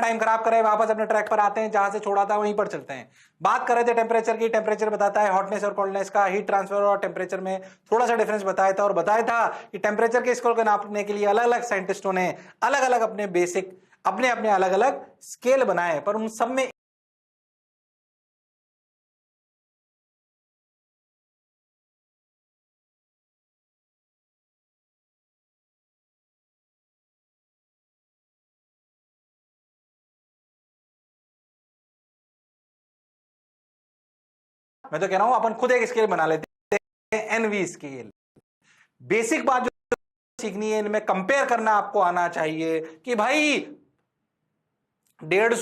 Time खराब करें, वापस अपने ट्रैक पर आते हैं, जहां से छोड़ा था वहीं पर चलते हैं। बात कर रहे थे टेम्परेचर की। टेम्परेचर बताता है हॉटनेस और कोल्डनेस का। हीट ट्रांसफर और टेम्परेचर में थोड़ा सा डिफरेंस बताया था, और बताया था कि टेम्परेचर के स्केल को नापने के लिए अलग अलग साइंटिस्टों ने अलग अलग अपने बेसिक अपने अपने अलग अलग स्केल बनाए, पर उन सब में मैं तो कह रहा हूं अपन खुद एक स्केल बना लेते हैं, एनवी स्केल। बेसिक बात जो सीखनी है, इनमें कंपेयर करना आपको आना चाहिए कि भाई 150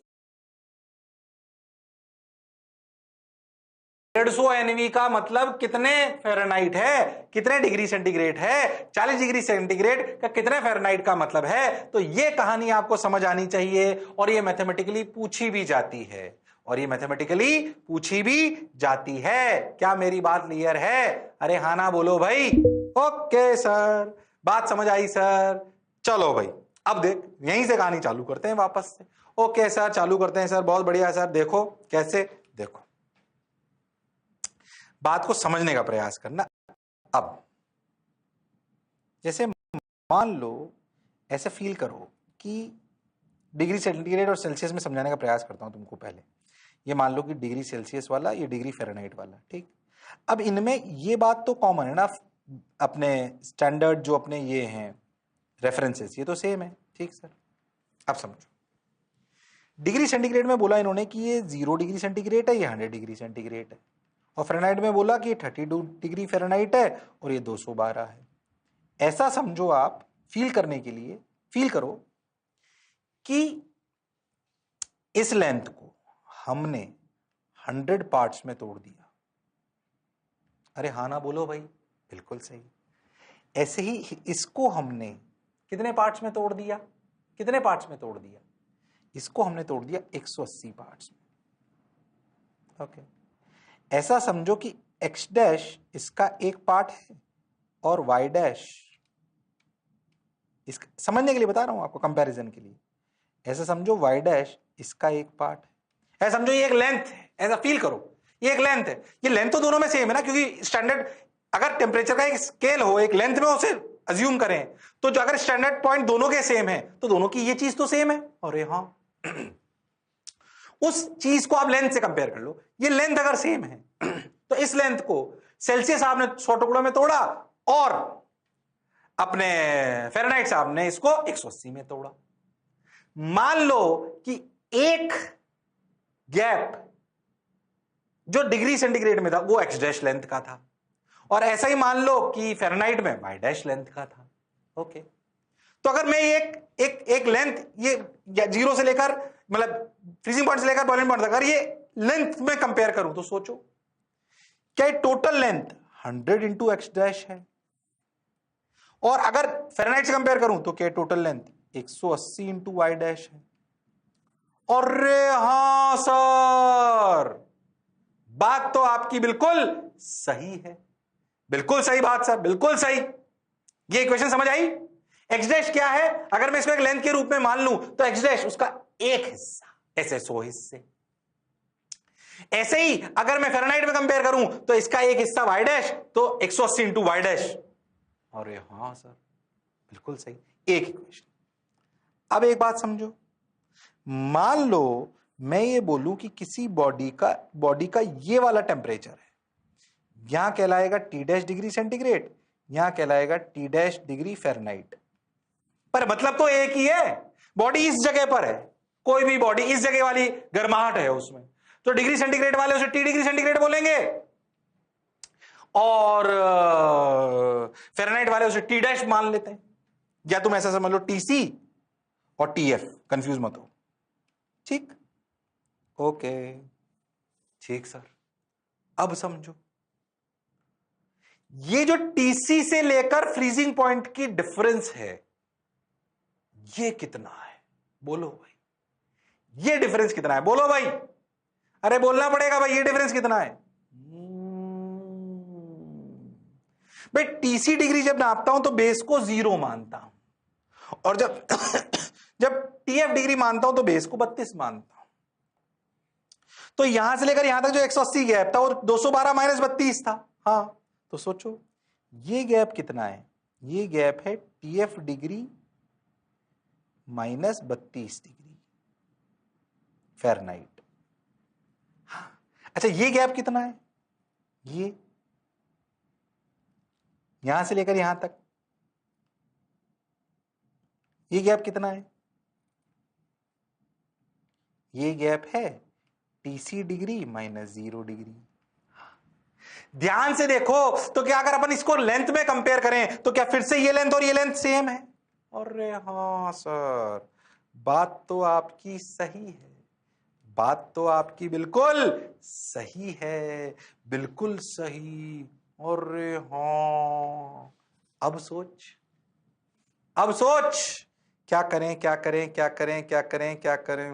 एनवी का मतलब कितने फ़ारेनहाइट है, कितने डिग्री सेंटीग्रेड है। 40 डिग्री सेंटीग्रेड का कितने फ़ारेनहाइट का मतलब है। तो यह कहानी आपको समझ आनी चाहिए, और यह मैथमेटिकली पूछी भी जाती है, क्या मेरी बात क्लियर है? अरे हाँ ना बोलो भाई। ओके सर, बात समझ आई सर। चलो भाई, अब देख यहीं से कहानी चालू करते हैं वापस से। ओके सर, चालू करते हैं सर, बहुत बढ़िया सर। देखो कैसे, देखो बात को समझने का प्रयास करना। अब जैसे मान लो, ऐसे फील करो कि डिग्री सेंटीग्रेड और सेल्सियस में समझाने का प्रयास करता हूं तुमको। पहले ये मान लो कि डिग्री सेल्सियस वाला, ये डिग्री फ़ारेनहाइट वाला, ठीक। अब इनमें ये बात तो कॉमन है ना, अपने स्टैंडर्ड जो अपने ये हैं रेफरेंसेस, ये तो सेम है, ठीक सर। अब समझो, डिग्री सेंटीग्रेड में बोला इन्होंने कि ये 0 डिग्री सेंटीग्रेड है, ये 100 डिग्री सेंटीग्रेड है। और फ़ारेनहाइट में बोला कि ये 32 डिग्री फ़ारेनहाइट है और ये 212 है। ऐसा समझो, आप फील करने के लिए फील करो कि इस लेंथ को हमने 100 पार्ट्स में तोड़ दिया। अरे हाँ ना बोलो भाई, बिल्कुल सही। ऐसे ही इसको हमने कितने पार्ट्स में तोड़ दिया, कितने पार्ट्स में तोड़ दिया? इसको हमने तोड़ दिया 180 पार्ट्स में। ओके, ऐसा समझो कि x डैश इसका एक पार्ट है और y डैश, इसका समझने के लिए बता रहा हूं आपको, कंपैरिजन के लिए। ऐसा समझो y डैश इसका एक पार्ट है। ऐसा समझो ये एक लेंथ है, ऐसा फील करो ये एक लेंथ है। ये लेंथ तो दोनों में सेम है ना, क्योंकि स्टैंडर्ड अगर टेम्परेचर का एक स्केल हो, एक लेंथ में उसे अज्यूम करें, तो जो अगर स्टैंडर्ड पॉइंट दोनों के सेम है तो दोनों की ये चीज तो सेम है। अरे हाँ उस चीज को आप लेंथ से कंपेयर कर लो। ये लेंथ अगर सेम है तो इस लेंथ को सेल्सियस आपने 100 टुकड़ों में तोड़ा, और अपने फ़ारेनहाइट साहब ने इसको 180 में तोड़ा। मान लो कि एक गैप जो डिग्री सेंटीग्रेड में था वो x डैश लेंथ का था, और ऐसा ही मान लो कि फ़ारेनहाइट में y डैश लेंथ का था। ओके, तो अगर मैं एक लेंथ ये 0 से लेकर मतलब फ्रीजिंग पॉइंट से लेकर बॉइलिंग पॉइंट तक अगर ये लेंथ में कंपेयर करूं, तो सोचो क्या total length 100 into x dash है, और अगर फ़ारेनहाइट से कंपेयर करूं तो क्या total length 180 into y dash है। अरे हां सर, बात तो आपकी बिल्कुल सही है, बिल्कुल सही बात सर, बिल्कुल सही। ये इक्वेशन समझ आई? एक्स डैश क्या है, अगर मैं इसको एक लेंथ के रूप में मान लूं तो एक्स डैश उसका एक हिस्सा, ऐसे 100 हिस्से। ऐसे ही अगर मैं फ़ारेनहाइट में कंपेयर करूं तो इसका एक हिस्सा वाई डैश, तो 180 इंटू वाई डैश। अरे हां सर, बिल्कुल सही, एक इक्वेशन। अब एक बात समझो, मान लो मैं ये बोलूं कि किसी बॉडी का ये वाला टेम्परेचर है, यहां कहलाएगा टी डैश डिग्री सेंटीग्रेड, यहां कहलाएगा टी डैश डिग्री फ़ारेनहाइट, पर मतलब तो एक ही है। बॉडी इस जगह पर है, कोई भी बॉडी इस जगह वाली गर्माहट है उसमें, तो डिग्री सेंटीग्रेड वाले उसे टी डिग्री सेंटीग्रेड बोलेंगे, और फ़ारेनहाइट वाले उसे टी डैश मान लेते हैं। या तुम ऐसा समझ लो टीसी और टीएफ, कंफ्यूज मत हो। ठीक, ओके, ठीक सर। अब समझो, ये जो टीसी से लेकर फ्रीजिंग पॉइंट की डिफरेंस है, ये कितना है? बोलो भाई, ये डिफरेंस कितना है? बोलो भाई, अरे बोलना पड़ेगा भाई, ये डिफरेंस कितना है? भाई टीसी डिग्री जब नापता हूं तो बेस को 0 मानता हूं, और जब जब TF डिग्री मानता हूं तो बेस को 32 मानता हूं। तो यहां से लेकर यहां तक जो 180 गैप था वो 212 माइनस 32 था। हाँ, तो सोचो ये गैप कितना है? ये गैप है TF degree minus 32 degree Fahrenheit. हाँ, अच्छा ये गैप कितना है? ये यहां से लेकर यहां तक ये गैप कितना है? ये गैप है TC डिग्री माइनस 0 डिग्री। ध्यान से देखो तो क्या अगर अपन इसको लेंथ में कंपेयर करें तो क्या फिर से ये लेंथ और ये लेंथ सेम है? अरे हाँ सर, बात तो आपकी सही है, बात तो आपकी बिल्कुल सही है, बिल्कुल सही। अरे हाँ, अब सोच, अब सोच क्या करें, क्या करें, क्या करें, क्या करें, क्या करें?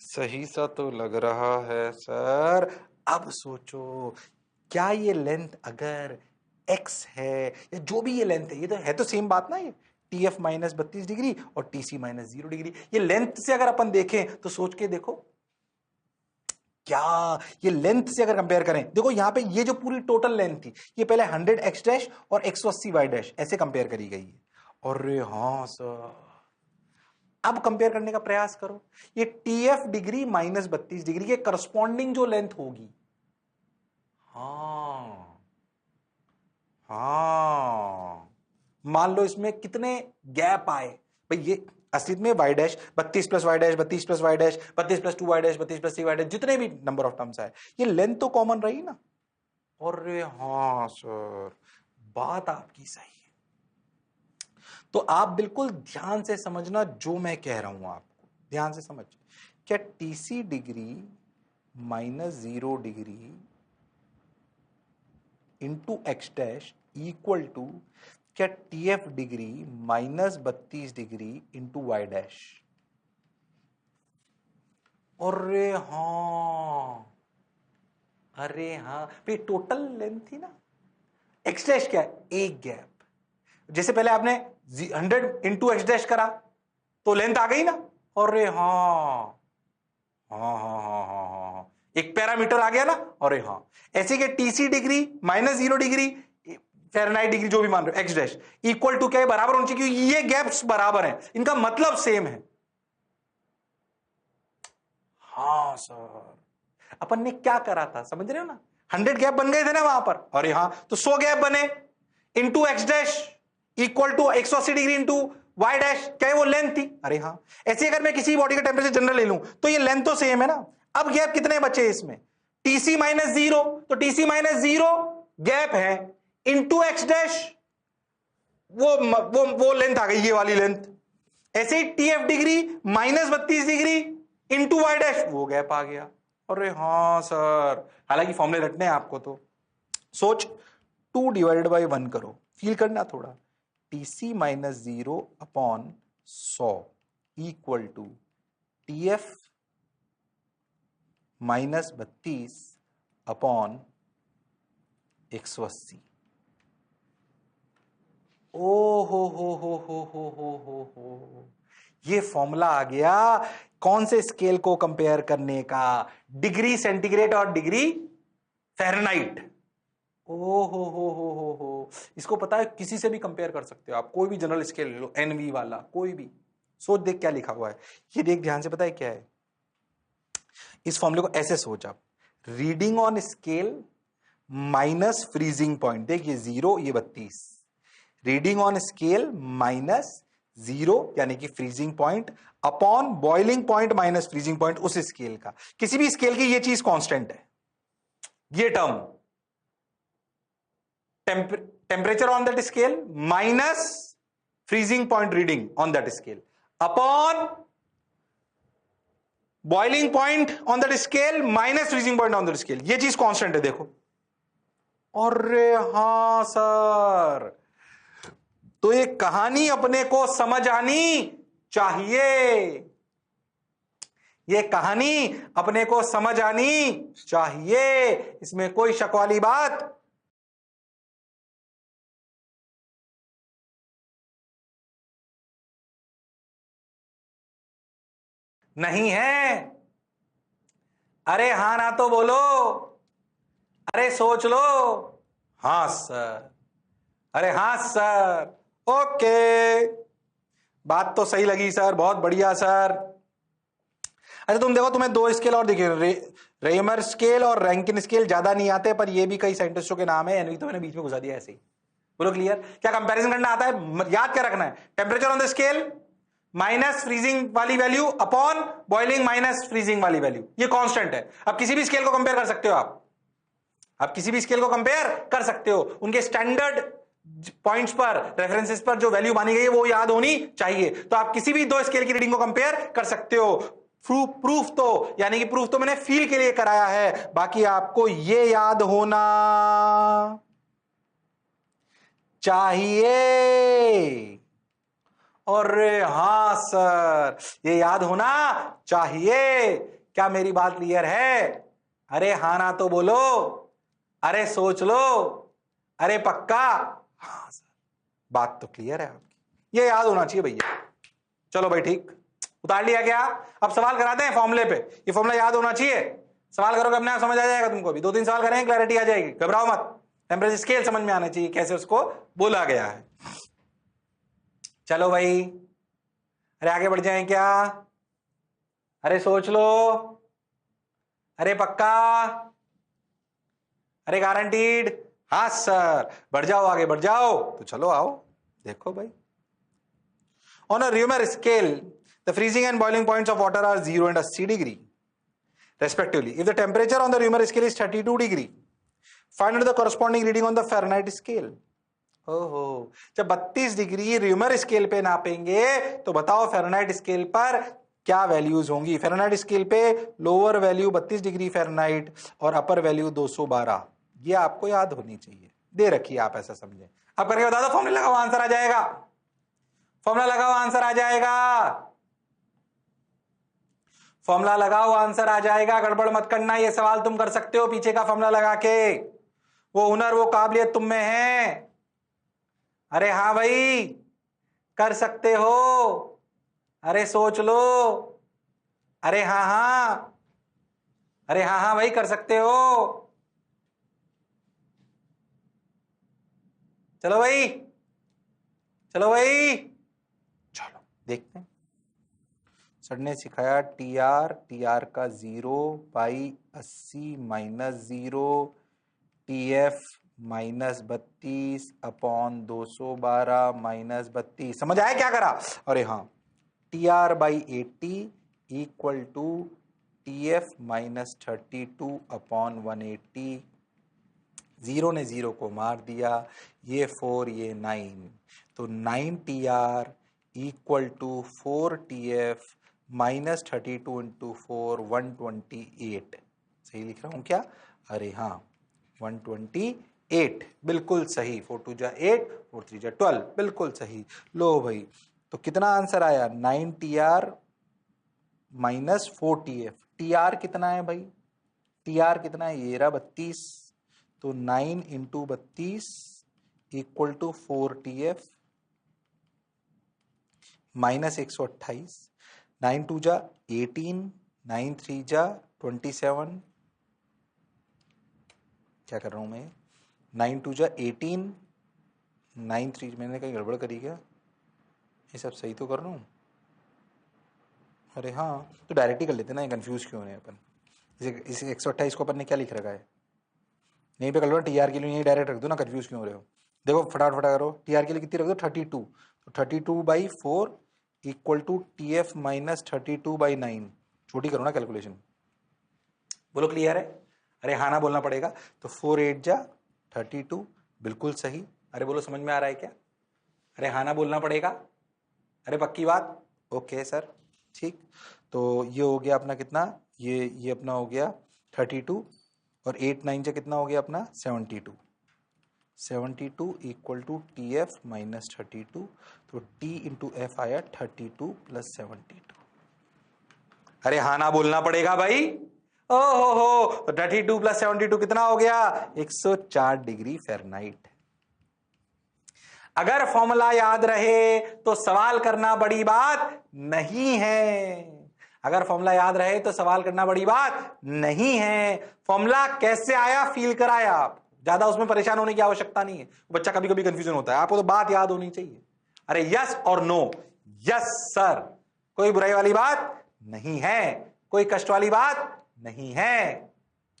सही सा तो लग रहा है सर। अब सोचो, क्या ये लेंथ अगर x है या जो भी ये लेंथ है, ये तो है तो सेम बात ना, ये TF माइनस 32 डिग्री और TC माइनस 0 डिग्री, ये लेंथ से अगर अपन देखें तो सोच के देखो, क्या ये लेंथ से अगर कंपेयर करें, देखो यहां पे ये जो पूरी टोटल लेंथ थी ये पहले 100x डैश और 180y डैश ऐसे कंपेयर करी गई है। और हाँ सर, अब कंपेयर करने का प्रयास करो, ये TF डिग्री माइनस 32 डिग्री के करस्पॉन्डिंग जो लेंथ होगी, हाँ हाँ, मान लो इसमें कितने गैप आए भाई, ये असलियत में y dash 32 plus y dash 32 plus y dash 32 plus 2y dash 32 plus 3y dash, जितने भी नंबर ऑफ टर्म्स आए, ये लेंथ तो कॉमन रही ना। अरे हाँ सर, बात आपकी सही है। तो आप बिल्कुल ध्यान से समझना जो मैं कह रहा हूं, आपको ध्यान से समझ, क्या TC degree minus 0 degree into x dash equal to क्या TF degree minus 32 degree into y dash? अरे हाँ, अरे हाँ भाई, टोटल लेंथ थी ना, एक्स डैश क्या है? एक गैप। जैसे पहले आपने 100 इंटू एक्स डैश करा तो लेंथ आ गई ना। अरे हाँ हाँ हाँ हाँ हाँ हाँ हाँ, एक पैरामीटर आ गया ना। अरे हाँ, ऐसे के TC degree minus 0 degree Fahrenheit degree जो भी मान रहे हो एक्स डैश इक्वल टू क्या है? बराबर होनी चाहिए, क्योंकि ये गैप्स बराबर हैं, इनका मतलब सेम है। हाँ सर, अपन ने क्या करा था समझ रहे हो ना, 100 गैप बन गए थे ना वहां पर। अरे हाँ, तो 100 गैप बने into x dash equal to 180 degree into y dash, क्या है वो लेंथ थी। अरे हाँ, ऐसे अगर मैं किसी बॉडी का टेम्परेचर जनरल ले लूं तो ये लेंथ तो सेम है ना। अब गैप कितने बचे इसमें? TC माइनस 0, तो TC माइनस 0 गैप है इंटू एक्स डैश, वो लेंथ आ गई, ये वाली लेंथ। ऐसे ही TF degree minus 32 degree into y dash, वो गैप आ गया। अरे हाँ सर, हालांकि फॉर्मूले रटने हैं आपको, तो सोच 2 डिवाइडेड बाई 1 करो, फील करना थोड़ा। TC minus 0 upon 100 equal to TF minus 32 upon 180। ओ हो, ये फॉर्मूला आ गया कौन से स्केल को कंपेयर करने का? डिग्री सेंटीग्रेड और डिग्री फ़ारेनहाइट। ओ हो, इसको पता है किसी से भी कंपेयर कर सकते हो आप, कोई भी जनरल स्केल ले लो, NV वाला कोई भी। सोच देख क्या लिखा हुआ है, ये देख ध्यान से, पता है क्या है? इस फॉर्मूले को ऐसे सोच आप, reading on scale minus freezing point, देख ये 0 ये 32, रीडिंग ऑन स्केल माइनस 0 यानी कि freezing point upon boiling point minus freezing point उस स्केल का, किसी भी स्केल की ये चीज कांस्टेंट है, ये term temperature on that scale minus freezing point reading on that scale upon boiling point on that scale minus freezing point on that scale, ये चीज कांस्टेंट है देखो। अरे हाँ सर, तो ये कहानी अपने को समझ आनी चाहिए, ये कहानी अपने को समझ आनी चाहिए, इसमें कोई शक वाली बात नहीं है? अरे हाँ ना तो बोलो, अरे सोच लो। हाँ सर, अरे हाँ सर, ओके, बात तो सही लगी सर, बहुत बढ़िया सर। अच्छा तुम देखो, तुम्हें दो स्केल और दिखे, रेमर स्केल और रैंकिन स्केल ज्यादा नहीं आते, पर ये भी कई साइंटिस्टों के नाम है, यानी तो मैंने बीच में घुसा दिया ऐसे ही। बोलो क्लियर? क्या कंपैरिजन करना आता है? याद क्या रखना है? Temperature on the scale minus freezing वाली value upon boiling minus freezing वाली वैल्यू, ये कांस्टेंट है। अब किसी भी स्केल को कंपेयर कर सकते हो आप किसी भी स्केल को कंपेयर कर सकते हो, उनके स्टैंडर्ड पॉइंट्स पर, रेफरेंसेस पर जो वैल्यू मानी गई है वो याद होनी चाहिए। तो आप किसी भी दो स्केल की रीडिंग को कंपेयर कर सकते हो। प्रूफ तो यानी कि प्रूफ तो मैंने फील के लिए कराया है, बाकी आपको ये याद होना चाहिए। और हाँ सर, ये याद होना चाहिए। क्या मेरी बात क्लियर है? अरे हाँ ना तो बोलो, अरे सोच लो, अरे पक्का? हाँ सर, बात तो क्लियर है आपकी, ये याद होना चाहिए भैया। चलो भाई ठीक, उतार लिया क्या? अब सवाल कराते हैं फॉर्मूले पे। ये फॉर्मूला याद होना चाहिए, सवाल करोगे अपने आप समझ आ जाएगा तुमको भी। 2-3 सवाल करेंगे, क्लैरिटी आ जाएगी, घबराओ मत। टेम्परेचर स्केल समझ में आना चाहिए, कैसे उसको बोला गया है। चलो भाई, अरे आगे बढ़ जाएं क्या? अरे सोच लो, अरे पक्का, अरे गारंटीड? हाँ सर, बढ़ जाओ, आगे बढ़ जाओ। तो चलो आओ, देखो भाई। On a Reaumur scale, the freezing and boiling points of water are 0 and 80 degree respectively. If the temperature on the Reaumur scale is 32 degree, find out the corresponding reading on the Fahrenheit scale. ओहो, जब 32 degree rumour scale पे नापेंगे तो बताओ Fahrenheit scale पर क्या values होंगी? Fahrenheit scale पे lower value 32 degree Fahrenheit और अपर वैल्यू 212, ये आपको याद होनी चाहिए, दे रखी है, आप ऐसा समझें। अब करके बता दो, फॉर्मूला लगाओ, आंसर आ जाएगा। फॉर्मूला लगाओ, आंसर आ जाएगा। फॉर्मूला लगाओ, आंसर आ जाएगा। गड़बड़ मत करना, ये सवाल तुम कर सकते हो पीछे का फॉर्मूला लगा के, वो हुनर वो काबिलियत तुम में है। अरे हाँ भाई, कर सकते हो, अरे सोच लो, अरे हाँ हाँ, अरे हाँ हाँ भाई, कर सकते हो। चलो भाई, चलो भाई, चलो देखते हैं। सर ने सिखाया टी आर का 0/80 - 0 TF -32 अपॉन 212 -32, समझ आया क्या करा? अरे हाँ, TR/80 equal to TF -32 upon 180, 0 ने 0 को मार दिया, ये 4 ये 9, तो 9 TR equal to 4 TF -32 into 4 128। सही लिख रहा हूं क्या? अरे हाँ, 128, बिल्कुल सही। 4 2 जा 8, 4 3 जा 12, बिल्कुल सही। लो भाई, तो कितना आंसर आया? 9 TR - 4 TF। TR कितना है भाई? TR कितना है? ये रहा 32, तो 9 इंटू 32 इक्वल टू 4 TF -128। 9 2 जा 18, 9 3 जा 27, क्या कर रहा हूं मैं? 9 2 जा 18, 9 3, मैंने कहीं गड़बड़ करी क्या? ये सब सही तो कर रहा हूँ? अरे हाँ, तो डायरेक्ट ही कर लेते ना, कंफ्यूज क्यों है अपन? इस 128 को अपन ने क्या लिख रखा है? यहीं पे कर लो ना, TR के लिए यहीं डायरेक्ट रख दो ना, कंफ्यूज क्यों हो रहे हो? देखो फटाफट करो, TR के लिए कितनी रख दो? 32, तो 32/4 इक्वल टू TF -32/9। छोटी करो ना कैलकुलेशन। बोलो क्लियर है? अरे हाँ ना बोलना पड़ेगा। तो 4 8 जा 32, बिल्कुल सही। अरे बोलो समझ में आ रहा है क्या? अरे हाँ ना बोलना पड़ेगा। अरे पक्की बात? ओके सर, ठीक। तो ये हो गया अपना कितना, ये अपना हो गया 32, और 8 9 से कितना हो गया अपना? 72। 72 इक्वल टू TF -32, तो T इंटू F आया 32 + 72। अरे हाँ ना बोलना पड़ेगा भाई। ओहो, 32 + 72 कितना हो गया? 104 डिग्री फ़ारेनहाइट। अगर फॉर्मूला याद रहे तो सवाल करना बड़ी बात नहीं है। अगर फॉर्मूला याद रहे तो सवाल करना बड़ी बात नहीं है। फॉर्मूला कैसे आया फील कराया आप, ज्यादा उसमें परेशान होने की आवश्यकता नहीं है। बच्चा कभी कभी कंफ्यूजन होता है, आपको तो बात याद होनी चाहिए। अरे यस और नो, यस सर, कोई बुराई वाली बात नहीं है, कोई कष्ट वाली बात नहीं है।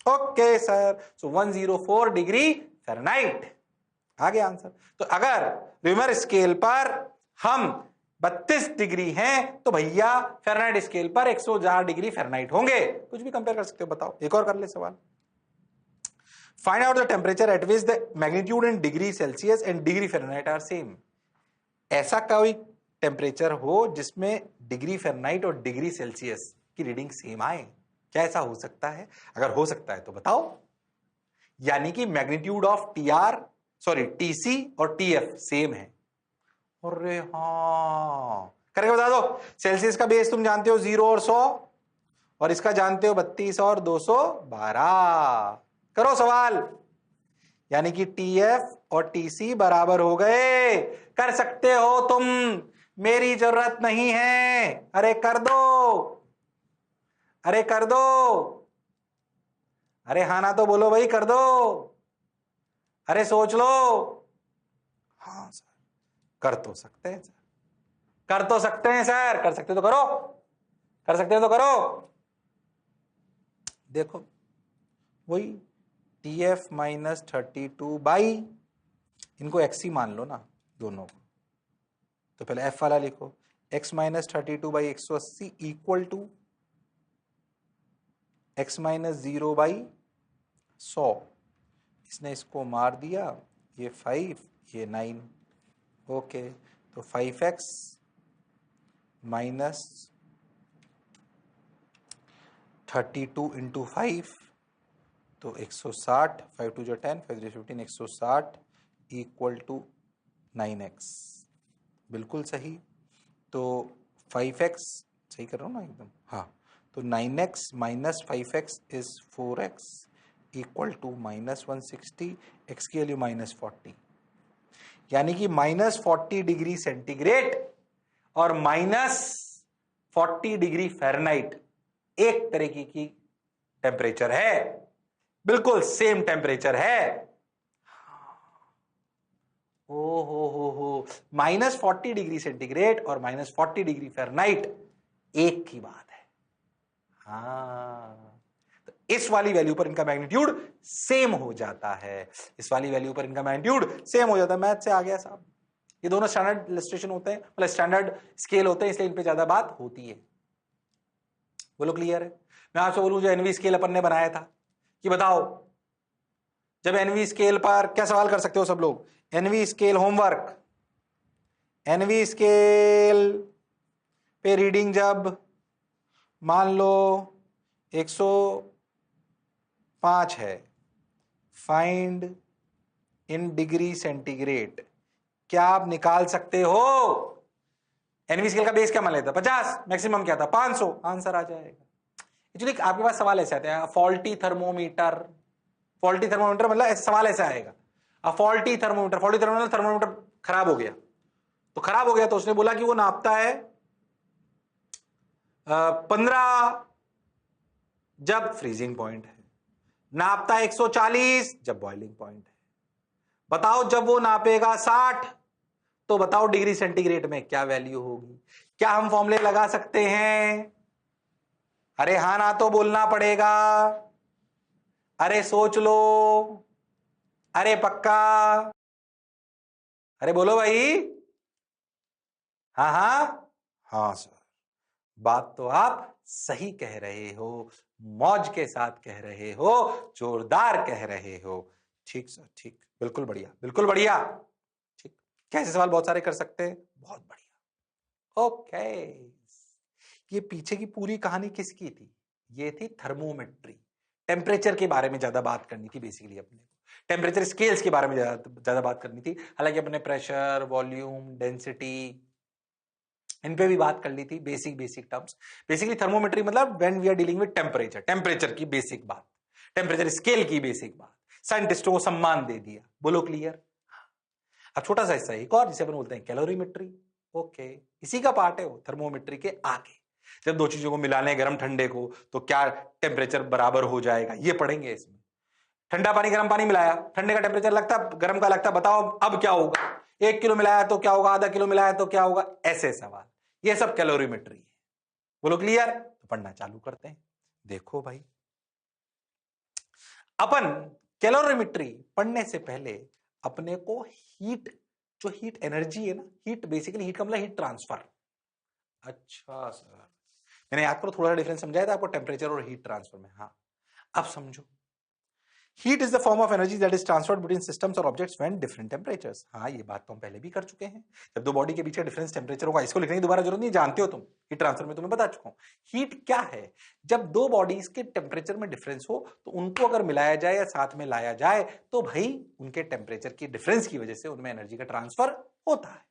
ओके सर, सो 104 डिग्री फ़ारेनहाइट आ गया आंसर। तो अगर रिमर स्केल पर हम 32 डिग्री हैं तो भैया फ़ारेनहाइट स्केल पर 104 डिग्री फ़ारेनहाइट होंगे। कुछ भी कंपेयर कर सकते हो, बताओ। एक और कर ले सवाल। Find out the temperature at which the magnitude in degree Celsius and degree Fahrenheit are same. ऐसा कोई टेम्परेचर हो जिसमें डिग्री फ़ारेनहाइट और डिग्री सेल्सियस की रीडिंग सेम आए, क्या ऐसा हो सकता है? अगर हो सकता है तो बताओ। यानी कि मैग्नीट्यूड ऑफ टीसी और टीएफ सेम है। अरे हाँ, करके बता दो। सेल्सियस का बेस तुम जानते हो 0 और 100, और इसका जानते हो 32 और 212। करो सवाल। यानी कि टीएफ और टीसी बराबर हो गए। कर सकते हो तुम, मेरी जरूरत नहीं है। अरे कर दो, अरे कर दो, अरे हाँ ना तो बोलो भाई, कर दो, अरे सोच लो। हाँ सर, कर तो सकते हैं सर, कर तो सकते हैं सर, कर सकते तो करो, कर सकते हो तो करो। देखो वही TF माइनस 32 बाई, इनको x ही मान लो ना दोनों को, तो पहले f वाला लिखो, x minus 32 by 180 equal to x minus 0 by 100। इसने इसको मार दिया, ये 5 ये 9। ओके, तो 5x माइनस 32 इंटू 5 तो 160, 5 2 जो 10, 5 3 15, 160 इक्वल टू 9x। बिल्कुल सही। तो 5x सही कर रहा हूँ ना एकदम? हाँ, तो 9x minus 5x is 4x equal to minus 160, x की वैल्यू माइनस 40। यानी कि माइनस 40 डिग्री सेंटीग्रेड और माइनस 40 डिग्री फ़ारेनहाइट एक तरीके की टेम्परेचर है, बिल्कुल सेम टेम्परेचर है। ओ हो, माइनस 40 डिग्री सेंटीग्रेड और माइनस 40 डिग्री फ़ारेनहाइट एक ही बात है। हाँ, तो इस वाली वैल्यू पर इनका मैग्नीट्यूड सेम हो जाता है, इस वाली वैल्यू पर इनका मैग्नीट्यूड सेम हो जाता है। मैथ से आ गया साहब। ये दोनों स्टैंडर्ड इलस्ट्रेशन होते हैं, मतलब स्टैंडर्ड स्केल होते हैं, इसलिए इन पे ज्यादा बात होती है। बोलो क्लियर है? मैं आपसे बोलूं जो एनवी स्केल अपन ने बनाया था, कि बताओ जब एनवी स्केल पर क्या सवाल कर सकते हो सब लोग? NV scale homework, NV scale पे रीडिंग जब मान लो 105 है, फाइंड इन डिग्री सेंटीग्रेड, क्या आप निकाल सकते हो? एनवी स्केल का बेस क्या मान लेता? 50, मैक्सिमम क्या था? 500। आंसर आ जाएगा। एक्चुअली आपके पास सवाल ऐसे आते हैं, फॉल्टी थर्मोमीटर, फॉल्टी थर्मोमीटर मतलब ऐसे सवाल ऐसा आएगा, faulty thermometer, faulty thermometer, thermometer खराब हो गया, तो खराब हो गया तो उसने बोला कि वो नापता है 15 जब फ्रीजिंग पॉइंट है, नापता है 140 जब बॉइलिंग पॉइंट है। बताओ जब वो नापेगा 60 तो बताओ डिग्री सेंटीग्रेड में क्या वैल्यू होगी? क्या हम फॉर्मूले लगा सकते हैं? अरे हाँ ना तो बोलना पड़ेगा, अरे सोच लो, अरे पक्का, अरे बोलो भाई। हाँ हाँ हाँ सर, बात तो आप सही कह रहे हो, मौज के साथ कह रहे हो, जोरदार कह रहे हो। ठीक सर, ठीक, बिल्कुल बढ़िया, बिल्कुल बढ़िया। ठीक, कैसे सवाल बहुत सारे कर सकते हैं, बहुत बढ़िया। ओके, ये पीछे की पूरी कहानी किसकी थी? ये थी थर्मोमेट्री, टेम्परेचर के बारे में ज्यादा बात करनी थी बेसिकली अपने को, टेम्परेचर स्केल्स के बारे में ज्यादा बात करनी थी। हालांकि अपने प्रेशर, वॉल्यूम, डेंसिटी, इन पे भी बात कर ली थी, बेसिक टर्म्स। बेसिकली थर्मोमेट्री मतलब when we are dealing with temperature, temperature की बेसिक बात, टेम्परेचर स्केल की बेसिक बात, साइंटिस्टों को सम्मान दे दिया। बोलो क्लियर? अब छोटा सा हिस्सा एक और, जिसे अपन बोलते हैं कैलोरीमेट्री। ओके, इसी का पार्ट है वो, थर्मोमेट्री के आगे। जब दो चीजों को मिला लें गर्म ठंडे को तो क्या टेम्परेचर बराबर हो जाएगा, ये पढ़ेंगे इसमें। ठंडा पानी गर्म पानी मिलाया, ठंडे का टेम्परेचर लगता, गर्म का लगता, बताओ अब क्या होगा। 1 किलो मिलाया तो क्या होगा, आधा किलो मिलाया तो क्या होगा, ऐसे सवाल। ये सब कैलोरीमेट्री है। बोलो क्लियर? तो पढ़ना चालू करते हैं। देखो भाई, अपन कैलोरीमेट्री पढ़ने से पहले अपने को हीट, जो हीट एनर्जी है ना, हीट बेसिकली हीट का मतलब हीट ट्रांसफर। अच्छा सर, मैंने याद करो थोड़ा डिफरेंस समझाया था आपको टेम्परेचर और हीट ट्रांसफर में। हाँ अब समझो, heat is the form of energy that is transferred between systems और ऑब्जेक्ट्स व्हेन डिफरेंट टेम्परेचर्स। हाँ ये बात तो हम पहले भी कर चुके हैं, जब दो बॉडी के बीच का डिफरेंस टेम्परेचर होगा। इसको लिखने की दोबारा जरूरत नहीं, जानते हो तुम, हीट ट्रांसफर में तुम्हें बता चुका हूं। हीट क्या है, जब दो बॉडीज के टेम्परेचर में डिफरेंस हो तो उनको अगर मिलाया जाए या साथ में लाया जाए तो भाई उनके टेम्परेचर की डिफरेंस की वजह से उनमें एनर्जी का ट्रांसफर होता है।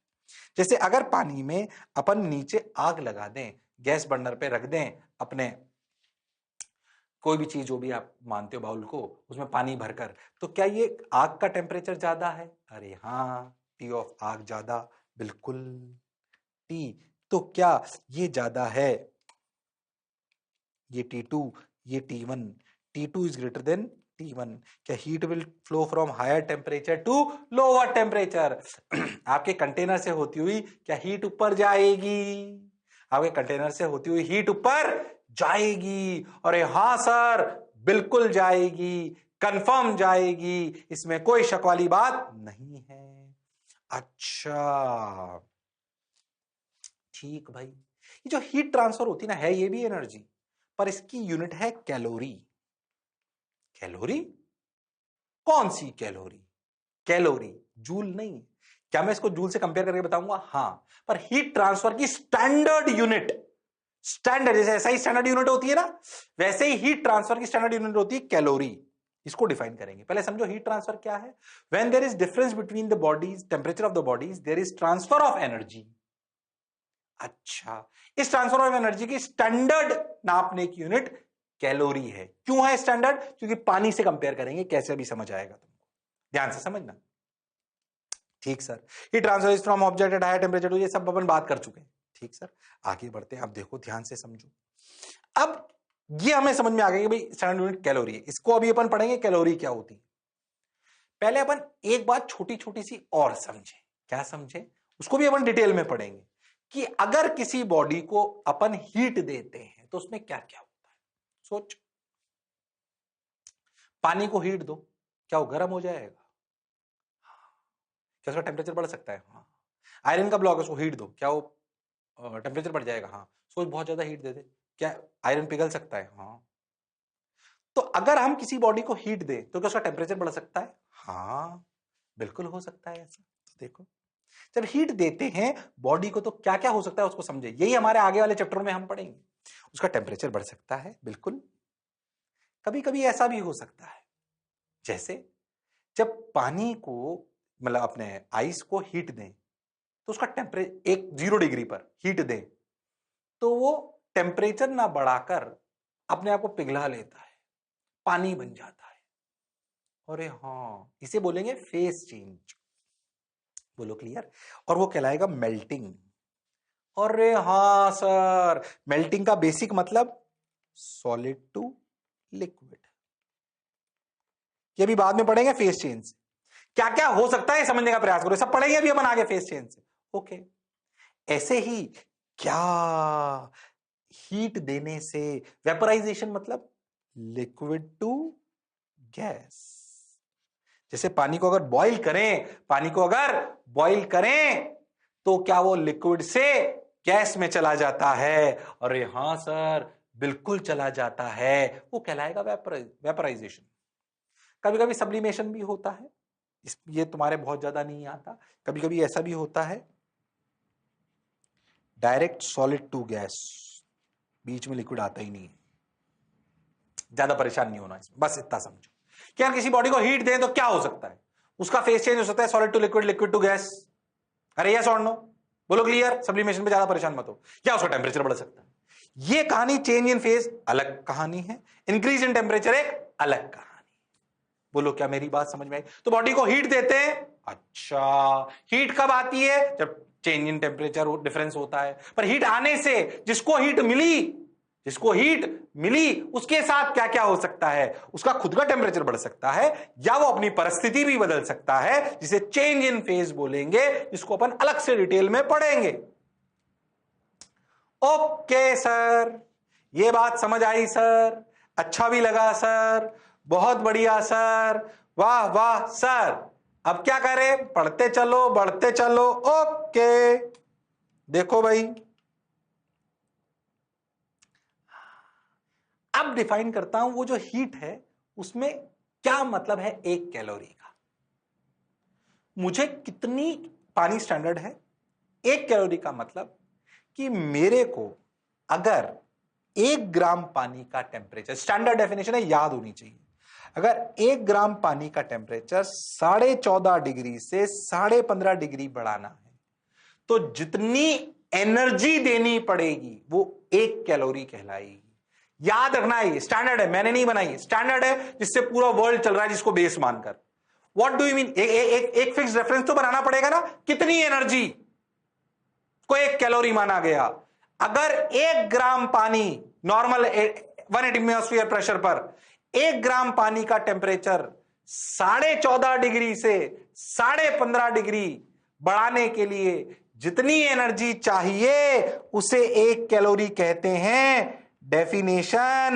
जैसे अगर पानी में अपन नीचे आग लगा दें, गैस बर्नर पे रख दें अपने कोई भी चीज जो भी आप मानते हो बाउल को, उसमें पानी भरकर, तो क्या ये आग का टेम्परेचर ज्यादा है? अरे हाँ, टी ऑफ आग ज्यादा, बिल्कुल टी। तो क्या ये ज्यादा है, ये T2, ये T1, T2 is greater than T1। क्या heat will flow from higher temperature to lower temperature? आपके कंटेनर से होती हुई क्या हीट ऊपर जाएगी? आपके कंटेनर से होती हुई हीट ऊपर जाएगी। अरे हाँ सर, बिल्कुल जाएगी, कंफर्म जाएगी, इसमें कोई शक वाली बात नहीं है। अच्छा ठीक भाई, ये जो हीट ट्रांसफर होती ना है, ये भी एनर्जी, पर इसकी यूनिट है कैलोरी। कैलोरी? कौन सी कैलोरी? कैलोरी, जूल नहीं। क्या मैं इसको जूल से कंपेयर करके बताऊंगा? हाँ, पर हीट ट्रांसफर की स्टैंडर्ड यूनिट, स्टैंडर्ड जैसे ऐसा ही स्टैंडर्ड यूनिट होती है ना, वैसे ही हीट ट्रांसफर की स्टैंडर्ड यूनिट होती है कैलोरी। इसको डिफाइन करेंगे। पहले समझो हीट ट्रांसफर क्या है। When there is difference between the bodies temperature of the bodies, there is transfer of energy. अच्छा, इस ट्रांसफर ऑफ एनर्जी की स्टैंडर्ड नापने की यूनिट कैलोरी है। क्यों है स्टैंडर्ड? क्योंकि पानी से कंपेयर करेंगे, कैसे भी समझ आएगा तुमको, ध्यान से समझना। ठीक sir, heat transfer is from object at higher temperature, ये सब अपन बात कर चुके हैं। ठीक सर, आगे बढ़ते हैं। अब देखो ध्यान से समझो, अब ये हमें समझ में आ गया कि भाई स्टैंडर्ड यूनिट कैलोरी है। इसको अभी अपन पढ़ेंगे कैलोरी क्या होती है। पहले अपन एक बात छोटी छोटी सी और समझे। क्या समझे? उसको भी अपन डिटेल में पढ़ेंगे कि अगर किसी बॉडी को अपन हीट देते हैं तो उसमें क्या क्या होता है। सोच, पानी को हीट दो, क्या वो गर्म हो जाएगा? क्या उसका टेम्परेचर बढ़ सकता है? हाँ। आयरन का ब्लॉक है, उसको हीट दो, क्या वो टेम्परेचर बढ़ जाएगा? हाँ। सोच बहुत ज्यादा हीट दे दे, क्या आयरन पिघल सकता है? हाँ। तो अगर हम किसी बॉडी को हीट दें तो क्या उसका टेम्परेचर बढ़ सकता है? हाँ, बिल्कुल हो सकता है ऐसा। तो देखो, जब हीट देते हैं बॉडी को तो क्या क्या हो सकता है उसको समझे। यही हमारे आगे वाले चैप्टर में हम पढ़ेंगे। उसका टेम्परेचर बढ़ सकता है, बिल्कुल। कभी कभी ऐसा भी हो सकता है, जैसे जब पानी को, मतलब अपने आइस को हीट दें तो उसका टेम्परेचर एक 0 डिग्री पर हीट दें तो वो टेम्परेचर ना बढ़ाकर अपने आप को पिघला लेता है, पानी बन जाता है। अरे हाँ, इसे बोलेंगे फेस चेंज। बोलो क्लियर? और वो कहलाएगा मेल्टिंग। अरे हाँ सर, मेल्टिंग का बेसिक मतलब सॉलिड टू लिक्विड। ये भी बाद में पढ़ेंगे फेस चेंज। क्या क्या हो सकता है समझने का प्रयास करो, सब पढ़ेंगे अभी अपन आगे फेस चेंज से। ओके, ऐसे ही क्या हीट देने से वेपराइजेशन मतलब लिक्विड टू गैस। जैसे पानी को अगर बॉईल करें, पानी को अगर बॉईल करें तो क्या वो लिक्विड से गैस में चला जाता है? अरे हाँ सर, बिल्कुल चला जाता है, वो कहलाएगा वेपराइजेशन। कभी कभी सब्लिमेशन भी होता है, ये तुम्हारे बहुत ज्यादा नहीं आता। कभी कभी ऐसा भी होता है डायरेक्ट सॉलिड टू गैस, बीच में लिक्विड आता ही नहीं है। ज्यादा परेशान नहीं होना इसमें, बस इतना समझो कि यार किसी बॉडी को हीट दें तो क्या हो सकता है, उसका फेस चेंज हो सकता है, solid to liquid, liquid to gas. अरे यस और नो, बोलो क्लियर? सब्लिमेशन पे ज्यादा परेशान मत हो। क्या उसका टेम्परेचर बढ़ सकता है। ये कहानी चेंज इन फेज अलग कहानी है, इंक्रीज इन टेम्परेचर एक अलग कहानी। बोलो क्या मेरी बात समझ में आई? तो बॉडी को हीट देते हैं। अच्छा, हीट कब आती है? जब चेंज इन टेम्परेचर डिफरेंस होता है, पर हीट आने से जिसको हीट मिली उसके साथ क्या क्या हो सकता है, उसका खुद का टेम्परेचर बढ़ सकता है या वो अपनी परिस्थिति भी बदल सकता है, जिसे चेंज इन फेज बोलेंगे, जिसको अपन अलग से डिटेल में पढ़ेंगे। ओके सर, ये बात समझ आई सर, अच्छा भी लगा सर, बहुत बढ़िया सर, वाह वाह सर। अब क्या करें, पढ़ते चलो बढ़ते चलो। ओके देखो भाई, अब डिफाइन करता हूं वो जो हीट है उसमें क्या मतलब है 1 कैलोरी का। मुझे कितनी पानी स्टैंडर्ड है, 1 कैलोरी का मतलब कि मेरे को अगर 1 ग्राम पानी का टेम्परेचर, स्टैंडर्ड डेफिनेशन है याद होनी चाहिए, अगर 1 ग्राम पानी का टेम्परेचर 14.5 डिग्री से 15.5 डिग्री बढ़ाना है तो जितनी एनर्जी देनी पड़ेगी वो 1 कैलोरी कहलाएगी। याद रखना है, ये स्टैंडर्ड है, मैंने नहीं बनाई, स्टैंडर्ड है जिससे पूरा वर्ल्ड चल रहा है, जिसको बेस मानकर। व्हाट डू यू मीन, एक फिक्स रेफरेंस तो बनाना पड़ेगा ना, कितनी एनर्जी को 1 कैलोरी माना गया। अगर 1 ग्राम पानी नॉर्मल 180 एटमॉस्फेयर प्रेशर पर 1 ग्राम पानी का टेम्परेचर 14.5 डिग्री से 15.5 डिग्री बढ़ाने के लिए जितनी एनर्जी चाहिए उसे 1 कैलोरी कहते हैं। डेफिनेशन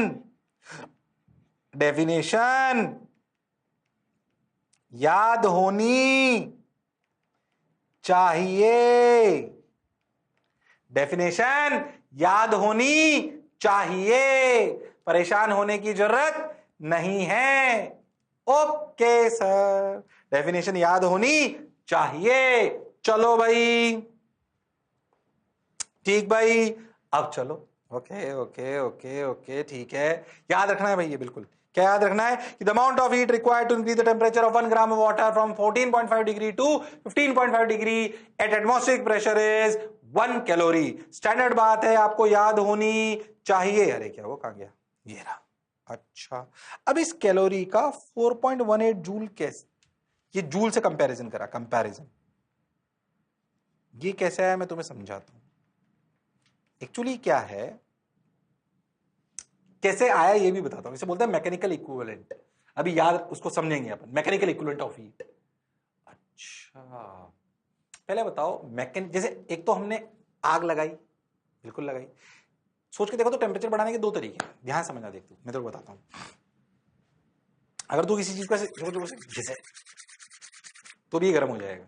याद होनी चाहिए, डेफिनेशन याद होनी चाहिए, परेशान होने की जरूरत नहीं है। ओके सर, डेफिनेशन याद होनी चाहिए। चलो भाई, ठीक भाई, अब चलो। ओके ओके ओके ओके ठीक है, याद रखना है भाई, ये बिल्कुल क्या याद रखना है कि the amount of heat required to increase the temperature of 1 gram of water from 14.5 degree to 15.5 degree at atmospheric pressure is 1 calorie. Standard बात है, आपको याद होनी चाहिए। अरे क्या वो कहां गया, ये रहा। अच्छा, अब इस कैलोरी का 4.18 जूल कैसे, ये जूल से कंपैरिजन करा, कंपैरिजन ये कैसे आया मैं तुम्हें समझाता हूं। एक्चुअली क्या है, कैसे आया ये भी बताता हूं। इसे बोलते हैं मैकेनिकल इक्विवेलेंट। अभी याद उसको समझेंगे अपन, मैकेनिकल इक्विवेलेंट ऑफ हीट। अच्छा पहले बताओ, जैसे एक तो हमने आग लगाई, बिल्कुल लगाई, सोच के देखो तो टेम्परेचर बढ़ाने के 2 तरीके हैं, ध्यान समझना। देख तू, मैं तो बताता हूं। अगर तू किसी चीज को जैसे तो भी गर्म हो जाएगा,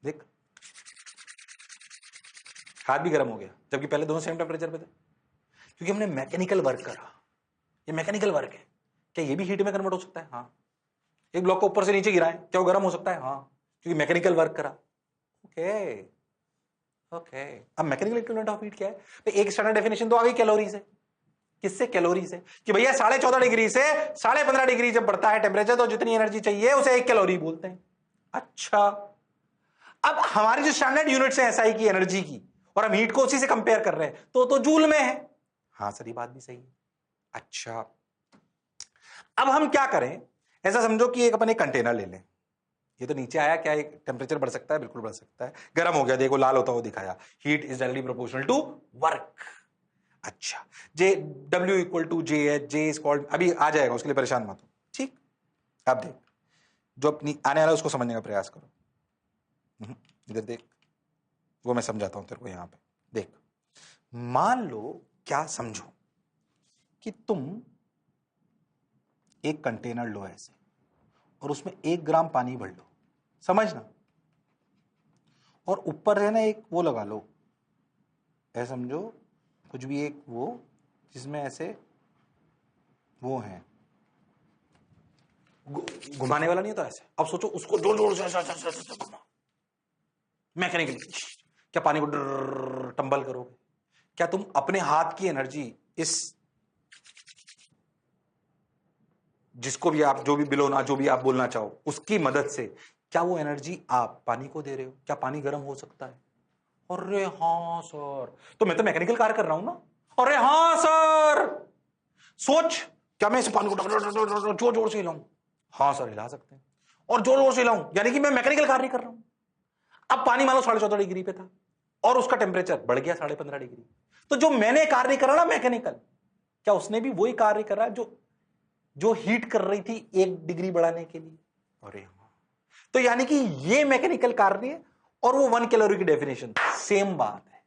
देख हाथ भी गर्म हो गया, जबकि पहले दोनों सेम टेम्परेचर पे थे, क्योंकि हमने मैकेनिकल वर्क करा। ये मैकेनिकल वर्क है, क्या ये भी हीट में कन्वर्ट हो सकता है? हाँ। एक ब्लॉक को ऊपर से नीचे गिराएं, क्या वो गर्म हो सकता है? हाँ, क्योंकि मैकेनिकल वर्क करा। ओके ओके, अब मैकेनिकल इक्विवेलेंट ऑफ हीट क्या है? तो एक स्टैंडर्ड डेफिनेशन तो आ गई कैलोरी से। किससे? कैलोरी से, कि भैया 14.5 डिग्री से 15.5 डिग्री जब बढ़ता है टेम्परेचर तो जितनी एनर्जी चाहिए उसे 1 कैलोरी बोलते हैं। अच्छा, अब हमारी जो स्टैंडर्ड यूनिट्स है एसआई की, एनर्जी की, और हम हीट को उसी से कंपेयर कर रहे हैं तो जूल में है। हाँ सर, ये बात भी सही है। अच्छा, अब हम क्या करें, ऐसा समझो कि एक अपन एक कंटेनर ले लें। ये तो नीचे आया, क्या एक टेम्परेचर बढ़ सकता है? बिल्कुल बढ़ सकता है। गर्म हो गया, देखो लाल होता हुआ दिखाया। Heat is directly proportional to work. अच्छा, J W equal to J H, J is called, अभी आ जाएगा, उसके लिए परेशान मत हो। ठीक, अब देख, जो अपनी आने वाला उसको समझने का प्रयास करो। इधर देख, वो मैं समझाता हूं तेरे को। यहां पे देख, मान लो, क्या समझो कि तुम एक कंटेनर लो ऐसे, और उसमें 1 ग्राम पानी भर लो, समझना, और ऊपर है ना एक वो लगा लो, ऐसा समझो कुछ भी, एक वो जिसमें ऐसे वो है, घुमाने वाला नहीं होता ऐसे। अब सोचो उसको जोर जोर से घुमा, मैकेनिकली क्या पानी को टंबल करोगे? क्या तुम अपने हाथ की एनर्जी, इस जिसको भी आप, जो भी बिलोना, जो भी आप बोलना चाहो, उसकी मदद से क्या वो एनर्जी आप पानी को दे रहे हो? क्या पानी गर्म हो सकता है? अरे हाँ सर, तो मैं तो मैकेनिकल कार्य कर रहा हूं ना। अरे हाँ सर, सोच, क्या मैं इस पानी को जोर जोर से हिलाऊं? हाँ सर, हिला सकते हैं। और जोर जोर से हिलाऊं यानी कि मैं मैकेनिकल कार्य कर रहा हूं। अब पानी मान लो 14.5 डिग्री पे था और उसका टेम्परेचर बढ़ गया 15.5 डिग्री, तो जो मैंने कार्य करा ना मैकेनिकल, क्या उसने भी वही कार्य करा जो हीट कर रही थी 1 डिग्री बढ़ाने के लिए? अरे हाँ, तो यानी कि ये मैकेनिकल कार्य और वो 1 कैलोरी की डेफिनेशन सेम बात है।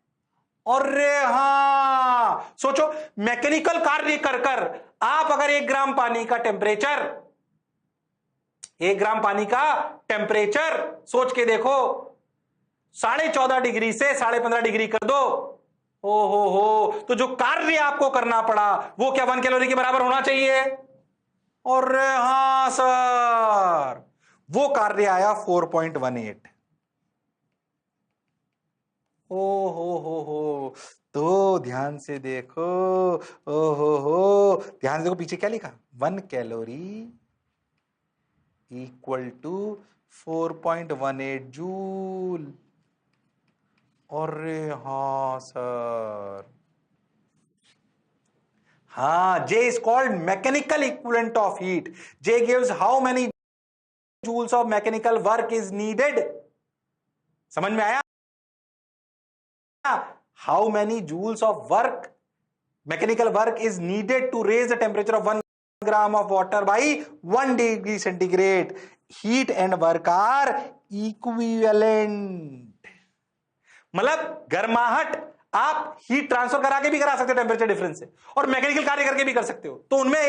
अरे हां, सोचो, मैकेनिकल कार्य कर कर आप अगर 1 ग्राम पानी का टेम्परेचर, 1 ग्राम पानी का टेम्परेचर सोच के देखो, 14.5 डिग्री से 15.5 डिग्री कर दो, हो, तो जो कार्य आपको करना पड़ा वो क्या 1 कैलोरी के बराबर होना चाहिए? अरे हां सर, वो कार्य आया 4.18। ओ हो, तो ध्यान से देखो, ओ हो, ध्यान से देखो पीछे क्या लिखा, 1 कैलोरी इक्वल टू 4.18 जूल। अरे हाँ सर, हाँ, J is called mechanical equivalent of heat. J gives how many joules of mechanical work is needed. समझ में आया? How many joules of work, mechanical work is needed to raise the temperature of 1 gram of water by 1 degree centigrade. Heat and work are equivalent. मतलब गर्माहट आप heat transfer करा के भी करा सकते हो टेम्परेचर डिफरेंस से, और मैकेनिकल कार्य करके भी कर सकते हो, तो उनमें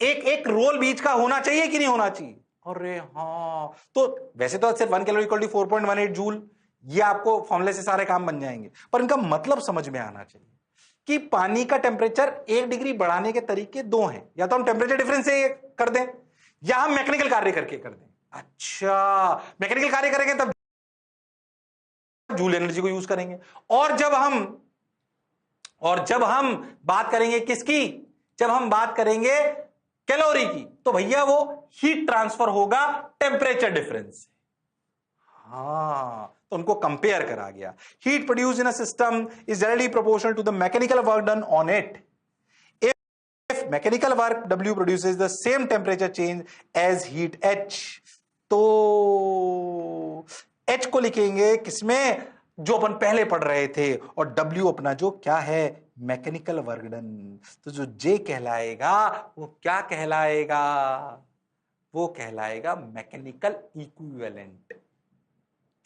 एक रोल बीच का होना चाहिए कि नहीं होना चाहिए? अरे हाँ, तो वैसे तो सिर्फ 1 कैलोरी इक्वल टू 4.18 जूल, ये आपको फॉर्मूले से सारे काम बन जाएंगे, पर इनका मतलब समझ में आना चाहिए कि पानी का टेम्परेचर 1 डिग्री बढ़ाने के तरीके 2 हैं, या तो हम टेम्परेचर डिफरेंस से कर दें या हम मैकेनिकल कार्य करके कर दें। अच्छा, मैकेनिकल कार्य करेंगे तब जूल एनर्जी को यूज करेंगे, और जब हम बात करेंगे किसकी, जब हम बात करेंगे कैलोरी की, तो भैया वो हीट ट्रांसफर होगा टेम्परेचर डिफरेंस से। हाँ, तो उनको कंपेयर करा गया। Heat produce in a system is directly proportional to the mechanical work done on it. If mechanical work W produces the same temperature change as heat H, तो H को लिखेंगे किसमें, जो अपन पहले पढ़ रहे थे, और W अपना जो क्या है, मैकेनिकल वर्क डन। तो जो J कहलाएगा वो क्या कहलाएगा, वो कहलाएगा मैकेनिकल इक्विवेलेंट।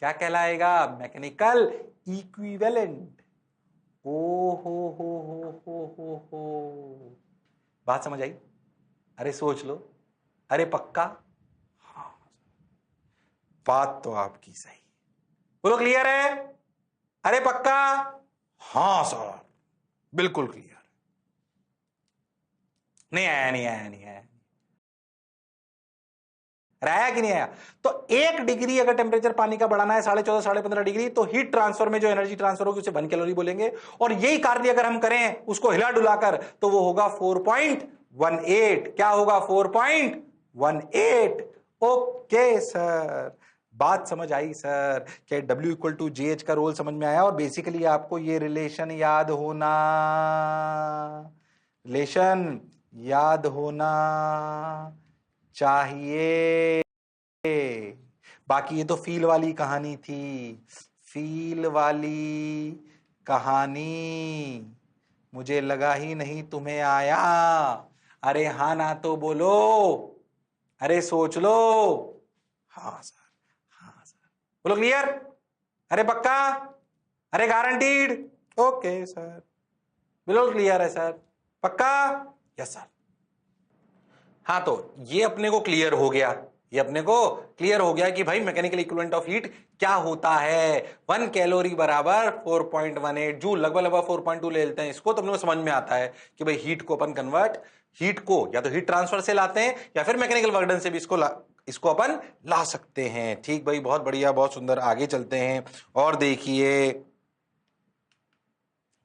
क्या कहलाएगा, मैकेनिकल इक्विवेलेंट। ओ हो, बात समझ आई? अरे सोच लो, अरे पक्का? हाँ, बात तो आपकी सही, बोलो क्लियर है? अरे पक्का? हाँ सर, बिल्कुल क्लियर। नहीं आया, आया कि नहीं आया? तो 1 डिग्री अगर टेम्परेचर पानी का बढ़ाना है 14.5 15.5 डिग्री, तो हीट ट्रांसफर में जो एनर्जी ट्रांसफर होगी उसे 1 कैलोरी बोलेंगे, और यही कार्य अगर हम करें उसको हिला डुलाकर, तो वो होगा 4.18। क्या होगा, 4.18। ओके सर, बात समझ आई सर, क्या W इक्वल टू JH का रोल समझ में आया? और बेसिकली आपको ये रिलेशन याद होना चाहिए। बाकी ये तो फील वाली कहानी थी, फील वाली कहानी, मुझे लगा ही नहीं तुम्हें आया। अरे हाँ ना तो बोलो, अरे सोच लो। हाँ सर, हाँ सर, बोलो क्लियर? अरे पक्का? अरे गारंटीड? ओके सर, बिल्कुल क्लियर है सर, पक्का? Yes sir. हाँ, तो ये अपने को क्लियर हो गया, कि भाई मैकेनिकल इक्विवेलेंट ऑफ हीट क्या होता है। 1 कैलोरी बराबर 4.18 जूल, लगभग 4.2 ले लेते हैं इसको, तो अपने को समझ में आता है कि भाई हीट को अपन हीट को या तो हीट ट्रांसफर से लाते हैं या फिर मैकेनिकल वर्क डन से भी इसको अपन ला सकते हैं। ठीक भाई, बहुत बढ़िया, बहुत सुंदर। आगे चलते हैं और देखिए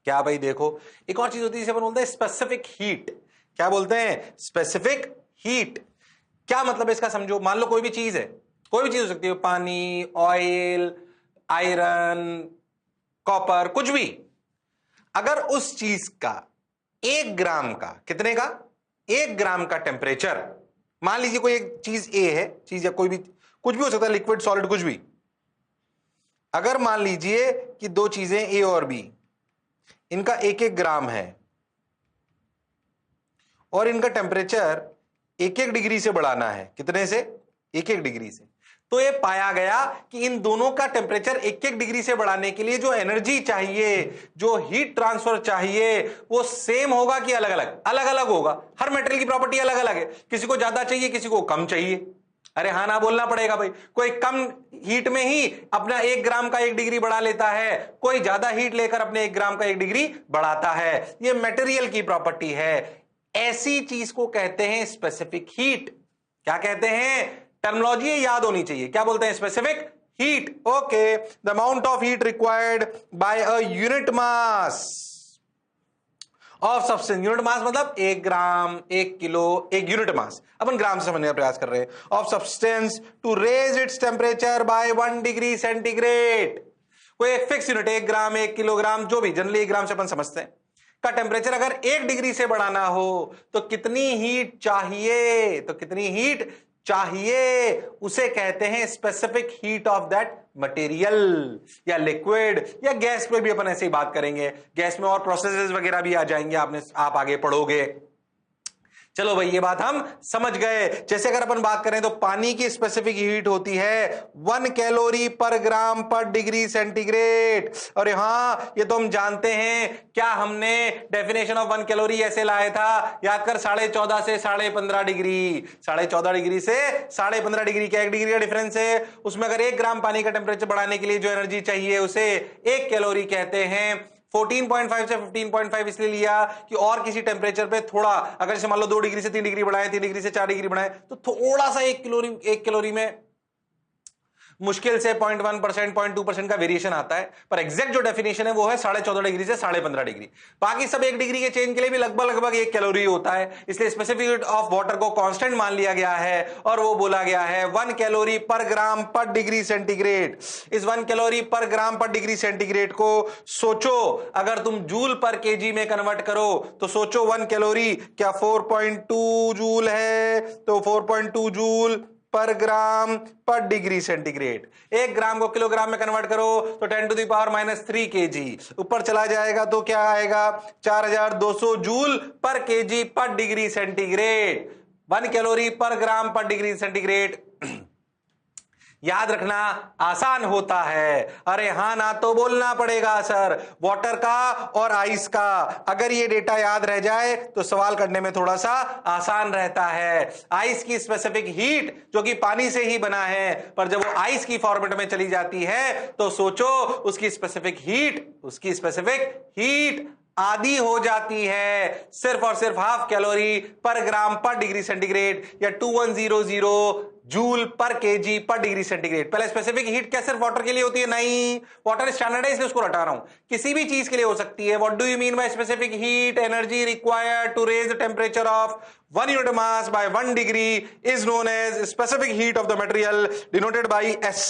क्या भाई, देखो एक और चीज होती है जिसे अपन बोलते हैं स्पेसिफिक हीट। क्या बोलते हैं? Specific heat. क्या मतलब है इसका, समझो। मान लो कोई भी चीज है, कोई भी चीज हो सकती है, पानी, ऑयल, आयरन, कॉपर, कुछ भी। अगर उस चीज का 1 ग्राम का, कितने का, 1 ग्राम का टेम्परेचर, मान लीजिए कोई एक चीज ए है, चीज या कोई भी, कुछ भी हो सकता है, लिक्विड, सॉलिड, कुछ भी। अगर मान लीजिए कि दो चीजें ए और बी, इनका 1-1 ग्राम है और इनका टेम्परेचर 1-1 डिग्री से बढ़ाना है, कितने से? 1-1 डिग्री से। तो ये पाया गया कि इन दोनों का टेम्परेचर 1-1 डिग्री से बढ़ाने के लिए जो एनर्जी चाहिए, जो हीट ट्रांसफर चाहिए, वो सेम होगा कि अलग अलग? अलग अलग होगा। हर मेटेरियल की प्रॉपर्टी अलग अलग है, किसी को ज्यादा चाहिए, किसी को कम चाहिए। अरे हाँ ना बोलना पड़ेगा भाई। कोई कम हीट में ही अपना 1 ग्राम का 1 डिग्री बढ़ा लेता है, कोई ज्यादा हीट लेकर अपने 1 ग्राम का 1 डिग्री बढ़ाता है। ये मटेरियल की प्रॉपर्टी है। ऐसी चीज को कहते हैं स्पेसिफिक हीट। क्या कहते हैं? टर्मिनोलॉजी याद होनी चाहिए। क्या बोलते हैं? Specific heat. Okay, the amount of heat required bye a unit mass of substance. Unit mass मतलब 1 ग्राम, 1 किलो, 1 यूनिट मास। अपन ग्राम से समझने का प्रयास कर रहे हैं। Of substance to raise its temperature by 1 degree centigrade. कोई एक फिक्स यूनिट, 1 ग्राम, 1 किलोग्राम, जो भी जनरली 1 ग्राम से अपन समझते हैं, का टेम्परेचर अगर 1 डिग्री से बढ़ाना हो तो कितनी हीट चाहिए? तो कितनी हीट चाहिए, उसे कहते हैं specific heat of that material या लिक्विड या गैस पे भी अपन ऐसे ही बात करेंगे। गैस में और प्रोसेसेस वगैरह भी आ जाएंगे, आप आगे पढ़ोगे। चलो भाई, ये बात हम समझ गए। जैसे अगर अपन बात करें तो पानी की स्पेसिफिक हीट होती है 1 कैलोरी पर ग्राम पर डिग्री सेंटीग्रेड। और यहां ये तो हम जानते हैं। क्या हमने डेफिनेशन ऑफ 1 कैलोरी ऐसे लाया था? याद कर, 14.5 से 15.5 डिग्री। 14.5 डिग्री से 15.5 डिग्री क्या 1 डिग्री का डिफरेंस है। उसमें अगर 1 ग्राम पानी का टेम्परेचर बढ़ाने के लिए जो एनर्जी चाहिए उसे 1 कैलोरी कहते हैं। 14.5 से 15.5 इसलिए लिया कि और किसी टेम्परेचर पे थोड़ा, अगर जैसे मान लो 2 डिग्री से 3 डिग्री बढ़ाए, 3 डिग्री से 4 डिग्री बढ़ाए, तो थोड़ा सा 1 कैलोरी में मुश्किल से 0.1%, 0.2% का वेरिएशन आता है। पर एग्जैक्ट जो डेफिनेशन है वो है 14.5 डिग्री से 15.5 डिग्री। बाकी सब 1 डिग्री के चेंज के लिए भी लगभग 1 कैलोरी होता है। इसलिए स्पेसिफिक हीट ऑफ वाटर को कांस्टेंट मान लिया गया है और वो बोला गया है 1 कैलोरी पर ग्राम पर डिग्री सेंटीग्रेड। इस 1 कैलोरी पर ग्राम पर डिग्री सेंटीग्रेड को सोचो, अगर तुम जूल पर केजी में कन्वर्ट करो तो सोचो 1 कैलोरी क्या 4.2 जूल है? तो 4.2 जूल पर ग्राम पर डिग्री सेंटीग्रेड। 1 ग्राम को किलोग्राम में कन्वर्ट करो तो 10⁻³ केजी। ऊपर चला जाएगा तो क्या आएगा? 4200 joule per KG per degree centigrade. 1 calorie पर ग्राम पर डिग्री सेंटीग्रेड याद रखना आसान होता है। अरे हां ना तो बोलना पड़ेगा सर। वाटर का और आइस का अगर ये डेटा याद रह जाए तो सवाल करने में थोड़ा सा आसान रहता है। आइस की स्पेसिफिक हीट जो कि पानी से ही बना है, पर जब वो आइस की फॉर्मेट में चली जाती है तो सोचो उसकी स्पेसिफिक हीट आधी हो जाती है सिर्फ और सिर्फ 1/2 कैलोरी पर ग्राम पर डिग्री सेंटीग्रेड या 2100 joule per KG per degree centigrade. पहले स्पेसिफिक हीट क्या सिर्फ वाटर के लिए होती है? नहीं, वाटर स्टैंडर्ड है इसलिए उसको हटा रहा हूं। किसी भी चीज के लिए हो सकती है। What do you mean by specific heat? Energy required to raise the temperature of 1 unit mass by 1 degree is known as specific heat of the material denoted by S.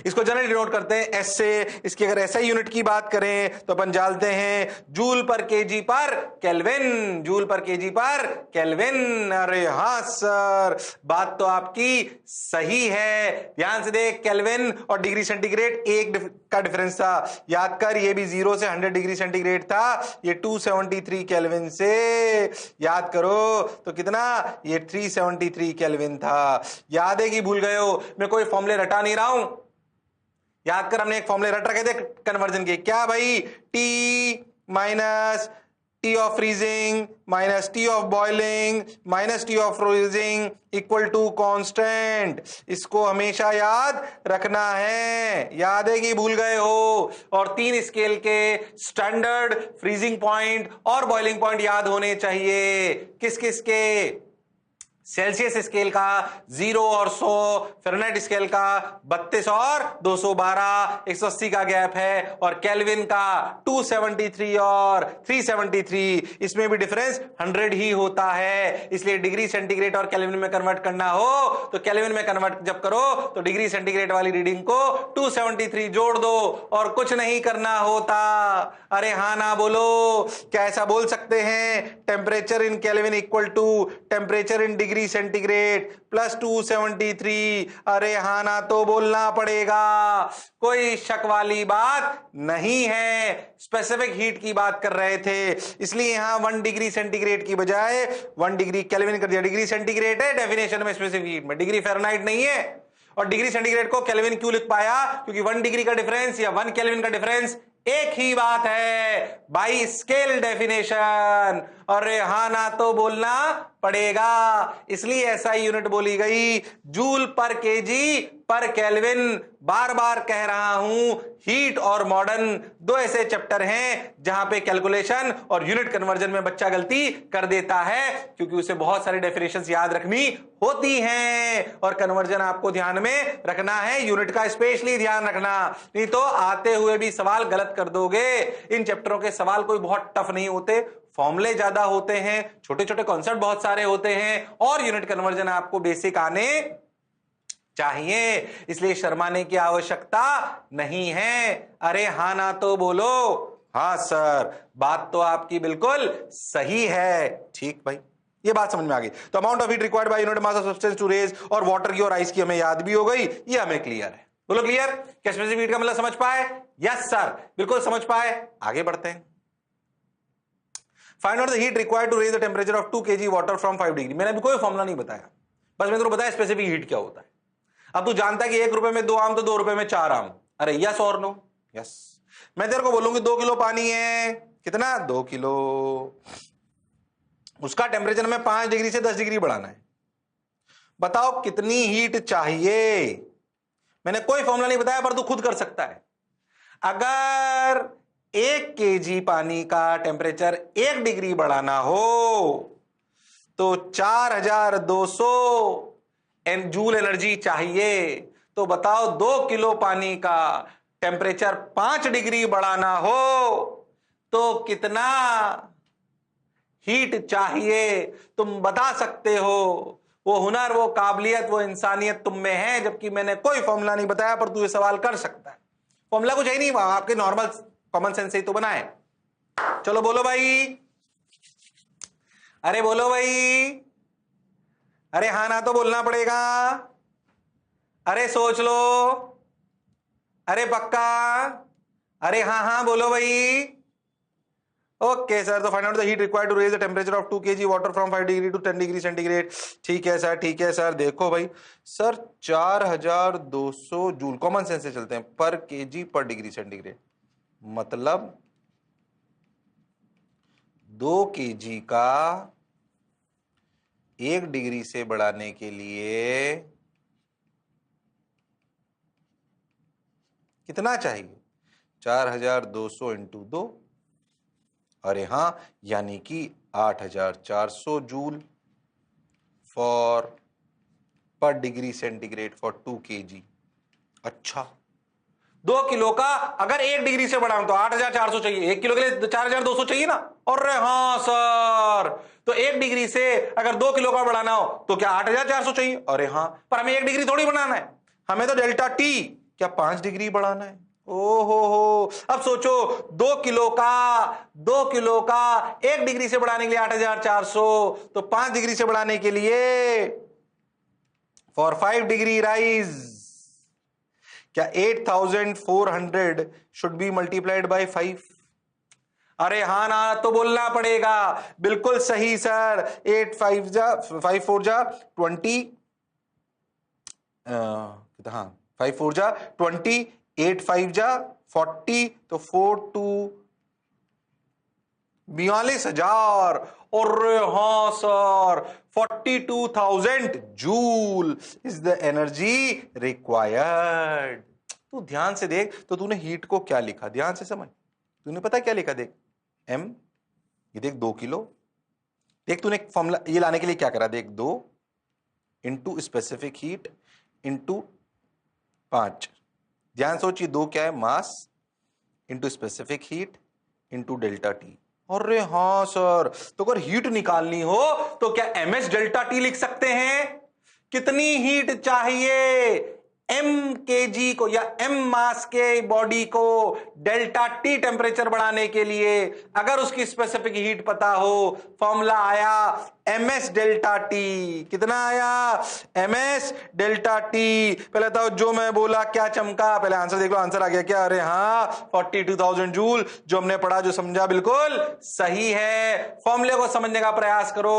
इसको जनरली डिनोट करते हैं S से। इसकी अगर ऐसा unit की बात करें तो अपन जानते हैं जूल पर केजी पर केल्विन। जूल पर केजी पर केल्विन। अरे हां सर, बात तो आपकी सही है। ध्यान से देख, केल्विन और डिग्री सेंटीग्रेड 1 का डिफरेंस था। याद कर, ये भी 0 से 100 डिग्री सेंटीग्रेड था। ये 273 केल्विन से याद करो तो कितना? ये 373 केल्विन था। याद है कि भूल गए हो? मैं कोई फॉर्मूले रटा नहीं रहा हूं। याद कर, हमने एक फॉर्मूले रट रखे थे कन्वर्जन के। क्या भाई? T minus T of freezing minus T of boiling minus T of freezing equal to constant. इसको हमेशा याद रखना है। याद है कि भूल गए हो? और 3 स्केल के स्टैंडर्ड फ्रीजिंग पॉइंट और बॉइलिंग पॉइंट याद होने चाहिए। किस किस के? सेल्सियस स्केल का 0 और 100, फ़ारेनहाइट स्केल का 32 और 212, 180 का गैप है, और केल्विन का 273 और 373, इसमें भी डिफरेंस 100 ही होता है। इसलिए डिग्री सेंटीग्रेड और केल्विन में कन्वर्ट करना हो तो केल्विन में कन्वर्ट जब करो तो डिग्री सेंटीग्रेड वाली रीडिंग को 273 जोड़ दो और कुछ नहीं करना होता। अरे हां ना बोलो। क्या ऐसा बोल सकते हैं temperature in kelvin equal to temperature in degree degree centigrade plus 273। अरे हाँ ना तो बोलना पड़ेगा, कोई शक वाली बात नहीं है। स्पेसिफिक हीट की बात कर रहे थे, इसलिए यहां 1 डिग्री सेंटीग्रेड की बजाय 1 डिग्री केल्विन कर दिया। डिग्री सेंटीग्रेड है डेफिनेशन में, स्पेसिफिक हीट में डिग्री फ़ारेनहाइट नहीं है। और डिग्री सेंटीग्रेड को केल्विन क्यों लिख पाया? क्योंकि 1 डिग्री का डिफरेंस या 1 केल्विन का डिफरेंस एक ही बात है, बाई स्केल डेफिनेशन। और हाँ ना तो बोलना पड़ेगा, इसलिए ऐसा यूनिट बोली गई, जूल पर केजी पर केल्विन। बार बार कह रहा हूं, हीट और मॉडर्न दो ऐसे चैप्टर हैं जहां पे कैलकुलेशन और यूनिट कन्वर्जन में बच्चा गलती कर देता है, क्योंकि उसे बहुत सारी डेफिनेशंस याद रखनी होती हैं और कन्वर्जन आपको ध्यान में रखना है, यूनिट का स्पेशली ध्यान रखना, नहीं तो आते हुए भी सवाल गलत कर दोगे। इन चैप्टरों के सवाल कोई बहुत टफ नहीं होते, फॉर्मूले ज्यादा होते हैं, छोटे छोटे कॉन्सेप्ट बहुत सारे होते हैं और यूनिट कन्वर्जन आपको बेसिक आने चाहिए, इसलिए शर्माने की आवश्यकता नहीं है। अरे हाँ ना तो बोलो। हाँ सर, बात तो आपकी बिल्कुल सही है। ठीक भाई, ये बात समझ में आ गई। तो amount of heat required by unit mass of substance to raise, और वाटर की और आइस की हमें याद भी हो गई, ये हमें क्लियर है। बोलो क्लियर? क्या स्पेसिफिक हीट का मतलब समझ पाए? यस सर, बिल्कुल समझ पाए। आगे बढ़ते हैं। Find out the heat required to raise the temperature of 2 kg water from 5 degree. मैंने अभी कोई फॉर्मूला नहीं बताया, बस मैंने तो बताया स्पेसिफिक हीट क्या होता है। अब तू जानता है कि 1 रुपए में 2 आम तो 2 रुपए में 4 आम। अरे यस और नो? यस। मैं तेरे को बोलूंगी 2 किलो पानी है, कितना? 2 किलो। उसका टेम्परेचर में 5 डिग्री से 10 डिग्री बढ़ाना है। बताओ कितनी हीट चाहिए? मैंने कोई फॉर्मूला नहीं बताया, पर तू खुद कर सकता है। अगर 1 kg पानी का टेम्परेचर 1 डिग्री बढ़ाना हो तो 4200 जूल एनर्जी चाहिए। तो बताओ 2 किलो पानी का टेम्परेचर 5 डिग्री बढ़ाना हो तो कितना हीट चाहिए? तुम बता सकते हो। वो हुनर, वो काबिलियत, वो इंसानियत तुम में है, जबकि मैंने कोई फॉर्मूला नहीं बताया, पर तू ये सवाल कर सकता है। फॉर्मूला कुछ है नहीं, आपके नॉर्मल कॉमन सेंस से ही तो बना है। चलो बोलो भाई, अरे बोलो भाई, अरे हाँ ना तो बोलना पड़ेगा, अरे सोच लो, अरे पक्का, अरे हाँ हाँ बोलो भाई। ओके सर, तो find out the heat required to raise the temperature of 2 kg water from 5 degree to 10 degree centigrade. ठीक है सर, ठीक है सर। देखो भाई सर, 4200 जूल, कॉमन सेंस से चलते हैं, पर केजी पर डिग्री सेंटीग्रेड, मतलब 2 kg का 1 डिग्री से बढ़ाने के लिए कितना चाहिए? 4200 इंटू 2, अरे हां, यानी कि 8400 जूल फॉर पर डिग्री सेंटीग्रेड फॉर 2 kg। अच्छा, 2 किलो का अगर 1 डिग्री से बढ़ाऊं तो 8400 चाहिए, 1 किलो के लिए 4200 चाहिए ना? अरे हाँ सर, तो 1 डिग्री से अगर 2 किलो का बढ़ाना हो तो क्या 8400 चाहिए? अरे हाँ, पर हमें 1 डिग्री थोड़ी बढ़ाना है, हमें तो डेल्टा टी क्या 5 डिग्री बढ़ाना है। ओहो, अब सोचो 2 किलो का 1 डिग्री से बढ़ाने के लिए 8400, तो 5 डिग्री से बढ़ाने के लिए फॉर 5 डिग्री राइज क्या 8400 शुड बी मल्टीप्लाइड बाय 5? अरे हाँ ना तो बोलना पड़ेगा, बिल्कुल सही सर। 8 5 जा 5 4 जा 20, हाँ 5 4 जा 20, 8 5 जा 40, तो 4 2 42,000। और हाँ sir, 42,000 joule is the energy required. तू ध्यान से देख, तो तूने हीट को क्या लिखा, ध्यान से समझ। तूने पता क्या लिखा? देख m, ये देख 2 किलो। देख तूने फॉर्मूला ये लाने के लिए क्या करा, देख 2 इंटू स्पेसिफिक हीट इंटू 5। ध्यान सोचिए, 2 क्या है? Mass into specific heat into delta T. अरे हाँ सर, तो अगर हीट निकालनी हो तो क्या ms डेल्टा टी लिख सकते हैं? कितनी हीट चाहिए? m kg को या m मास के बॉडी को डेल्टा टी टेम्परेचर बढ़ाने के लिए अगर उसकी स्पेसिफिक हीट पता हो, फॉर्मूला आया ms डेल्टा टी। कितना आया? ms delta T. पहले तो जो मैं बोला क्या चमका, पहले आंसर देख लो, आंसर आ गया क्या? अरे हाँ 42,000 जूल। जो हमने पढ़ा, जो समझा, बिल्कुल सही है। फॉर्मूले को समझने का प्रयास करो।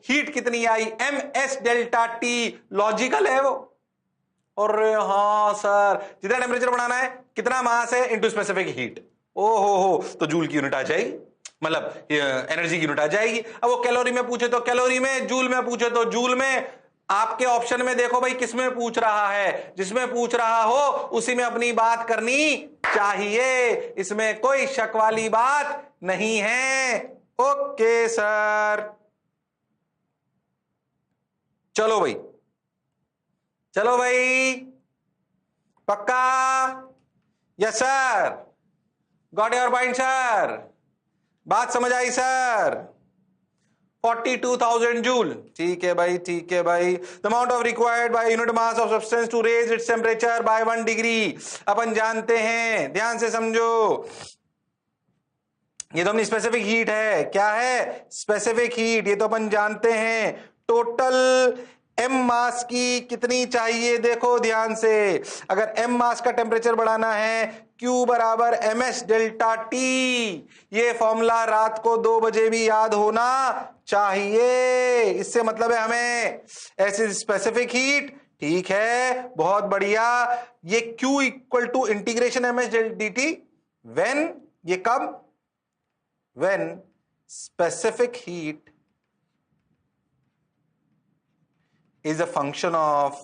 हीट कितनी आई? ms delta T. लॉजिकल है वो। और हाँ सर, जितना टेम्परेचर बढ़ाना है, कितना मास है इनटू स्पेसिफिक हीट। ओहो हो, तो जूल की यूनिट आ जाएगी, मतलब एनर्जी की यूनिट आ जाएगी। अब वो कैलोरी में पूछे तो कैलोरी में, जूल में पूछे तो जूल में। आपके ऑप्शन में देखो भाई किसमें पूछ रहा है, जिसमें पूछ रहा हो उसी में अपनी बात करनी चाहिए, इसमें कोई शक वाली बात नहीं है। ओके सर, चलो भाई, चलो भाई, पक्का? Yes sir, got your point sir, बात समझ आई सर? 42,000 जूल, ठीक है भाई, ठीक है भाई। The amount of required by unit mass of substance to raise its temperature by 1 degree अपन जानते हैं, ध्यान से समझो। ये तो अपनी स्पेसिफिक हीट है। क्या है? Specific heat. ये तो अपन जानते हैं। टोटल m मास की कितनी चाहिए? देखो ध्यान से, अगर m मास का टेम्परेचर बढ़ाना है, Q बराबर ms डेल्टा T। ये फॉर्मूला रात को 2 बजे भी याद होना चाहिए। इससे मतलब है हमें ऐसी स्पेसिफिक हीट। ठीक है, बहुत बढ़िया। ये Q equal to integration ms d t when, ये कब? When specific heat is a function of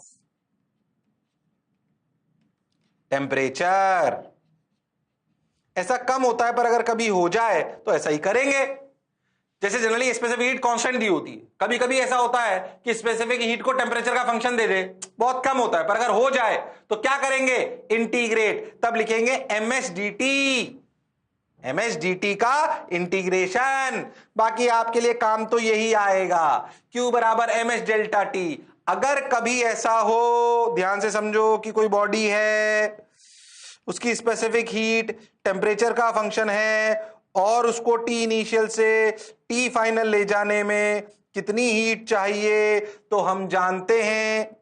temperature। ऐसा कम होता है, पर अगर कभी हो जाए तो ऐसा ही करेंगे। जैसे जनरली स्पेसिफिक हीट कांस्टेंट दी होती है, कभी कभी ऐसा होता है कि स्पेसिफिक हीट को टेम्परेचर का फंक्शन दे दे, बहुत कम होता है, पर अगर हो जाए तो क्या करेंगे? इंटीग्रेट। तब लिखेंगे ms dt का इंटीग्रेशन। बाकी आपके लिए काम तो यही आएगा, Q बराबर ms डेल्टा टी। अगर कभी ऐसा हो, ध्यान से समझो, कि कोई बॉडी है, उसकी स्पेसिफिक हीट टेम्परेचर का फंक्शन है और उसको टी इनिशियल से टी फाइनल ले जाने में कितनी हीट चाहिए, तो हम जानते हैं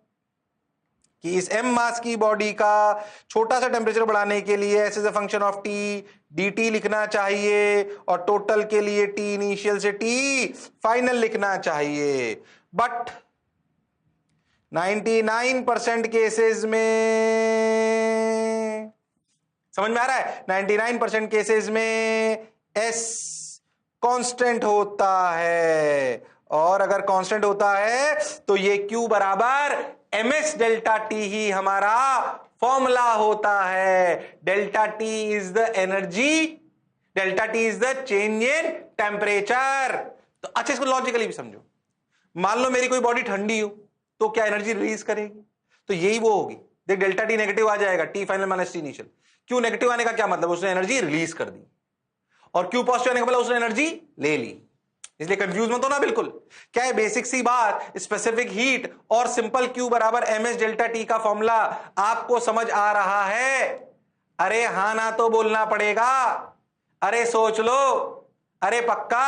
कि इस m मास की बॉडी का छोटा सा टेम्परेचर बढ़ाने के लिए as a function of T dt लिखना चाहिए और टोटल के लिए टी इनिशियल से टी फाइनल लिखना चाहिए। बट 99% केसेस में, समझ में आ रहा है, 99% केसेस में s कांस्टेंट होता है, और अगर कांस्टेंट होता है तो ये Q बराबर ms डेल्टा टी ही हमारा फॉर्मूला होता है। Delta T is the energy, delta T is the change in temperature. तो अच्छा, इसको लॉजिकली भी समझो। मान लो मेरी कोई बॉडी ठंडी हो तो क्या एनर्जी रिलीज करेगी? तो यही वो होगी। देख, डेल्टा टी नेगेटिव आ जाएगा, T final minus T initial. Q negative आने का क्या मतलब? उसने एनर्जी रिलीज कर दी, और क्यू पॉजिटिव आने का मतलब उसने एनर्जी ले ली। इसलिए कंफ्यूज मत हो ना बिल्कुल। क्या है? बेसिक सी बात, स्पेसिफिक हीट और सिंपल Q बराबर ms डेल्टा टी का फॉर्मूला आपको समझ आ रहा है? अरे हां ना तो बोलना पड़ेगा, अरे सोच लो, अरे पक्का?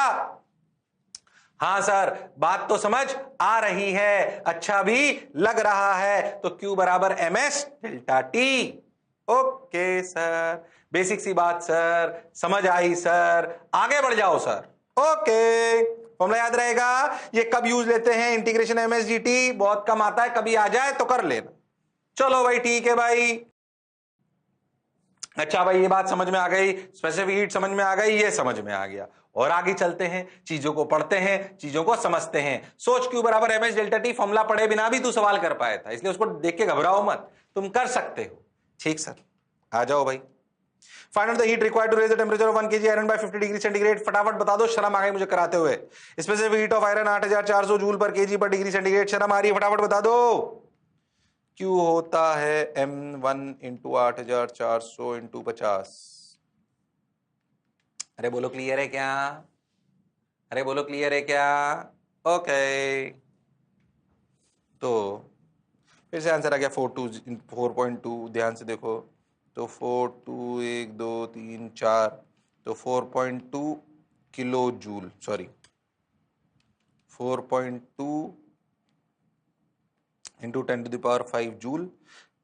हां सर, बात तो समझ आ रही है, अच्छा भी लग रहा है। तो Q बराबर ms delta T. Okay sir, basic सी बात सर, समझ आई सर, आगे बढ़ जाओ सर। ओके, फॉर्मूला याद रहेगा। ये कब यूज लेते हैं? इंटीग्रेशन ms dt, बहुत कम आता है, कभी आ जाए तो कर लेना। चलो भाई, ठीक है भाई। अच्छा भाई, ये बात समझ में आ गई, स्पेसिफिक हीट समझ में आ गई, ये समझ में आ गया। और आगे चलते हैं, चीजों को पढ़ते हैं, चीजों को समझते हैं। सोच, Q बराबर ms डेल्टा टी फॉर्मूला पढ़े बिना भी तू सवाल कर पाया था, इसलिए उसको देख के घबराओ मत, तुम कर सकते हो। ठीक सर, आ जाओ भाई। Find out the heat required to raise the temperature of 1 kg iron by 50 degree centigrade. फटाफट बता दो, शर्म आ गई मुझे कराते हुए। Specific heat of iron 8400 joule per KG per degree centigrade. शर्म आ रही है? फटाफट बता दो। Q होता है m1 इंटू 8400 इंटू 50। अरे बोलो क्लियर है क्या? अरे बोलो क्लियर है क्या? ओके, तो फिर से आंसर आ गया 4.2, ध्यान से देखो तो 4, 2, 1, 2, 3, 4, तो 4.2 kilo joule, sorry 4.2 into 10⁵ joule.